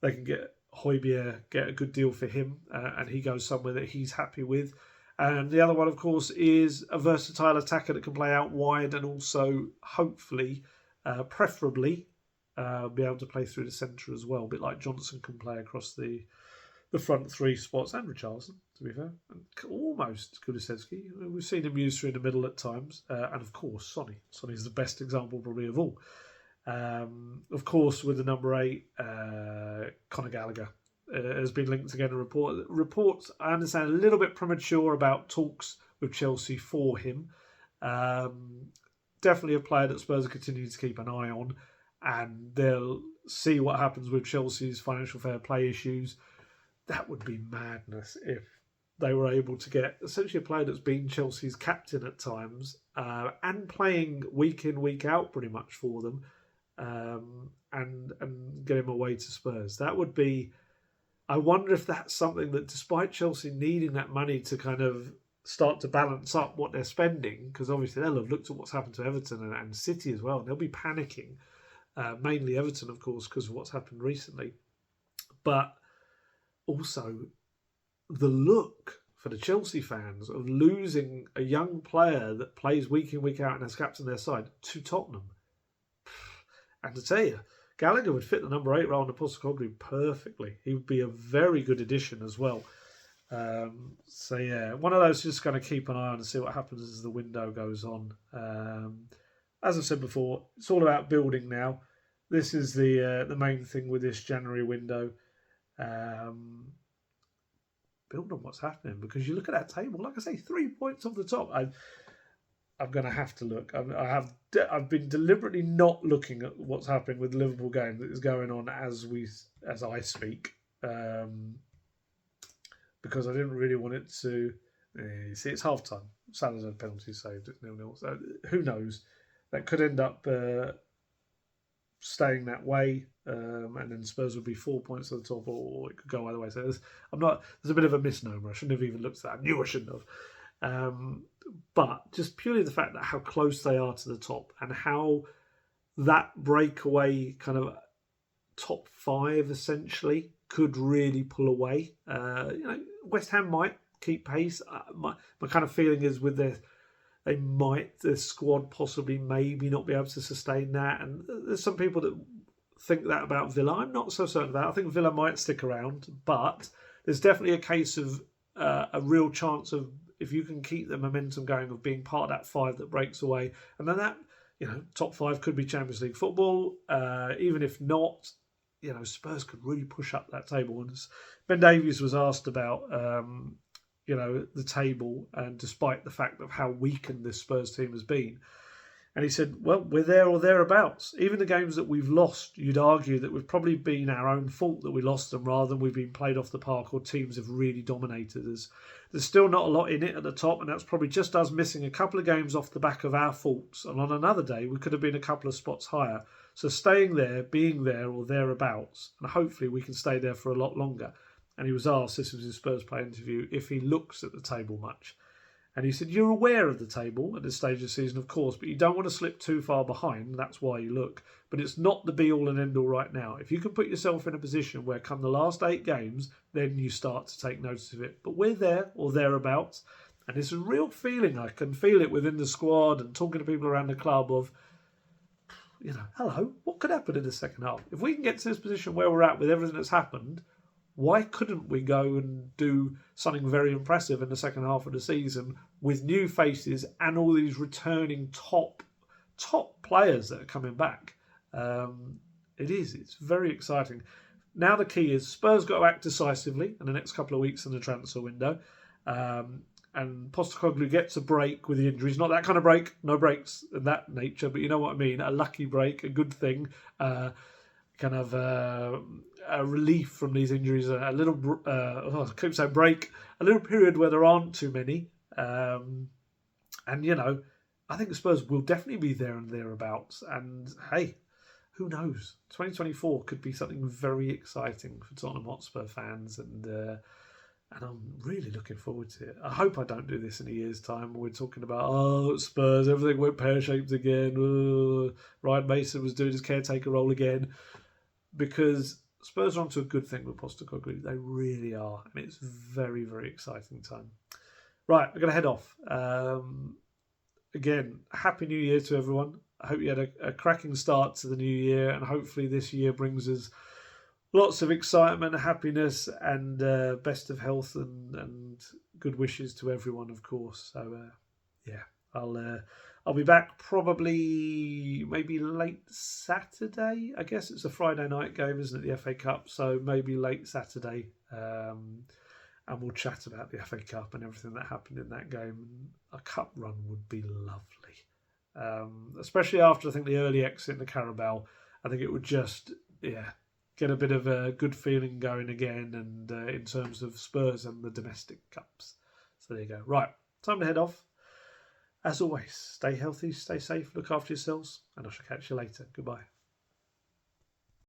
they can get Højbjerg, get a good deal for him, and he goes somewhere that he's happy with. And the other one, of course, is a versatile attacker that can play out wide and also, hopefully, preferably, be able to play through the centre as well. A bit like Johnson can play across the front 3 spots, and Richarlison, to be fair. And almost Kulusevski. We've seen him used through the middle at times. And, of course, Sonny. Sonny's the best example, probably, of all. Of course, with the number 8, Conor Gallagher. Has been linked to get a report. Reports, I understand, a little bit premature about talks with Chelsea for him. Definitely a player that Spurs are continuing to keep an eye on, and they'll see what happens with Chelsea's financial fair play issues. That would be madness if they were able to get essentially a player that's been Chelsea's captain at times, and playing week in, week out pretty much for them, and get him away to Spurs. That would be... I wonder if that's something that, despite Chelsea needing that money to kind of start to balance up what they're spending, because obviously they'll have looked at what's happened to Everton and City as well, and they'll be panicking. Mainly Everton, of course, because of what's happened recently. But also the look for the Chelsea fans of losing a young player that plays week in, week out and has captained their side to Tottenham. And to tell you, Gallagher would fit the number 8 role in the Postecoglou perfectly. He would be a very good addition as well. So yeah, one of those just going to keep an eye on and see what happens as the window goes on. As I said before, it's all about building now. This is the main thing with this January window. Build on what's happening, because you look at that table, like I say, 3 points off the top. I'm going to have to look. I've been deliberately not looking at what's happening with the Liverpool game that is going on as I speak, because I didn't really want it to. See, it's half time. Salah's had penalty saved at 0-0. So who knows? That could end up staying that way, and then Spurs would be 4 points at the top, or it could go either way. So there's a bit of a misnomer. I shouldn't have even looked at that. I knew I shouldn't have. But just purely the fact that how close they are to the top, and how that breakaway kind of top 5 essentially could really pull away. West Ham might keep pace. My kind of feeling is with the squad possibly maybe not be able to sustain that. And there's some people that think that about Villa. I'm not so certain about it. I think Villa might stick around, but there's definitely a case of a real chance of, if you can keep the momentum going, of being part of that 5 that breaks away. And then that, top 5 could be Champions League football. Even if not, Spurs could really push up that table. And Ben Davies was asked about the table, and despite the fact of how weakened this Spurs team has been. And he said, well, we're there or thereabouts. Even the games that we've lost, you'd argue that we've probably been our own fault that we lost them, rather than we've been played off the park or teams have really dominated us. There's still not a lot in it at the top, and that's probably just us missing a couple of games off the back of our faults. And on another day, we could have been a couple of spots higher. So staying there, being there or thereabouts, and hopefully we can stay there for a lot longer. And he was asked, this was his Spurs play interview, if he looks at the table much. And he said, you're aware of the table at this stage of the season, of course, but you don't want to slip too far behind. That's why you look. But it's not the be-all and end-all right now. If you can put yourself in a position where come the last 8 games, then you start to take notice of it. But we're there or thereabouts. And it's a real feeling. I can feel it within the squad and talking to people around the club of, hello, what could happen in the second half? If we can get to this position where we're at with everything that's happened, why couldn't we go and do something very impressive in the second half of the season with new faces and all these returning top players that are coming back? It's very exciting. Now the key is Spurs got to act decisively in the next couple of weeks in the transfer window. And Postecoglou gets a break with the injuries. Not that kind of break, no breaks of that nature, but you know what I mean. A lucky break, a good thing. A relief from these injuries, a little, break, a little period where there aren't too many. I think the Spurs will definitely be there and thereabouts. And hey, who knows? 2024 could be something very exciting for Tottenham Hotspur fans, and I'm really looking forward to it. I hope I don't do this in a year's time when we're talking about, Spurs, everything went pear-shaped again. Ryan Mason was doing his caretaker role again. Because Spurs are onto a good thing with Postecoglou. They really are. And it's very, very exciting time. Right, I'm going to head off. Again, Happy New Year to everyone. I hope you had a cracking start to the new year. And hopefully this year brings us lots of excitement, happiness, and best of health and good wishes to everyone, of course. So, I'll be back probably maybe late Saturday. I guess it's a Friday night game, isn't it? The FA Cup. So maybe late Saturday. And we'll chat about the FA Cup and everything that happened in that game. A cup run would be lovely. Especially after, I think, the early exit in the Carabao. I think it would just, get a bit of a good feeling going again, and in terms of Spurs and the domestic cups. So there you go. Right, time to head off. As always, stay healthy, stay safe, look after yourselves, and I shall catch you later. Goodbye.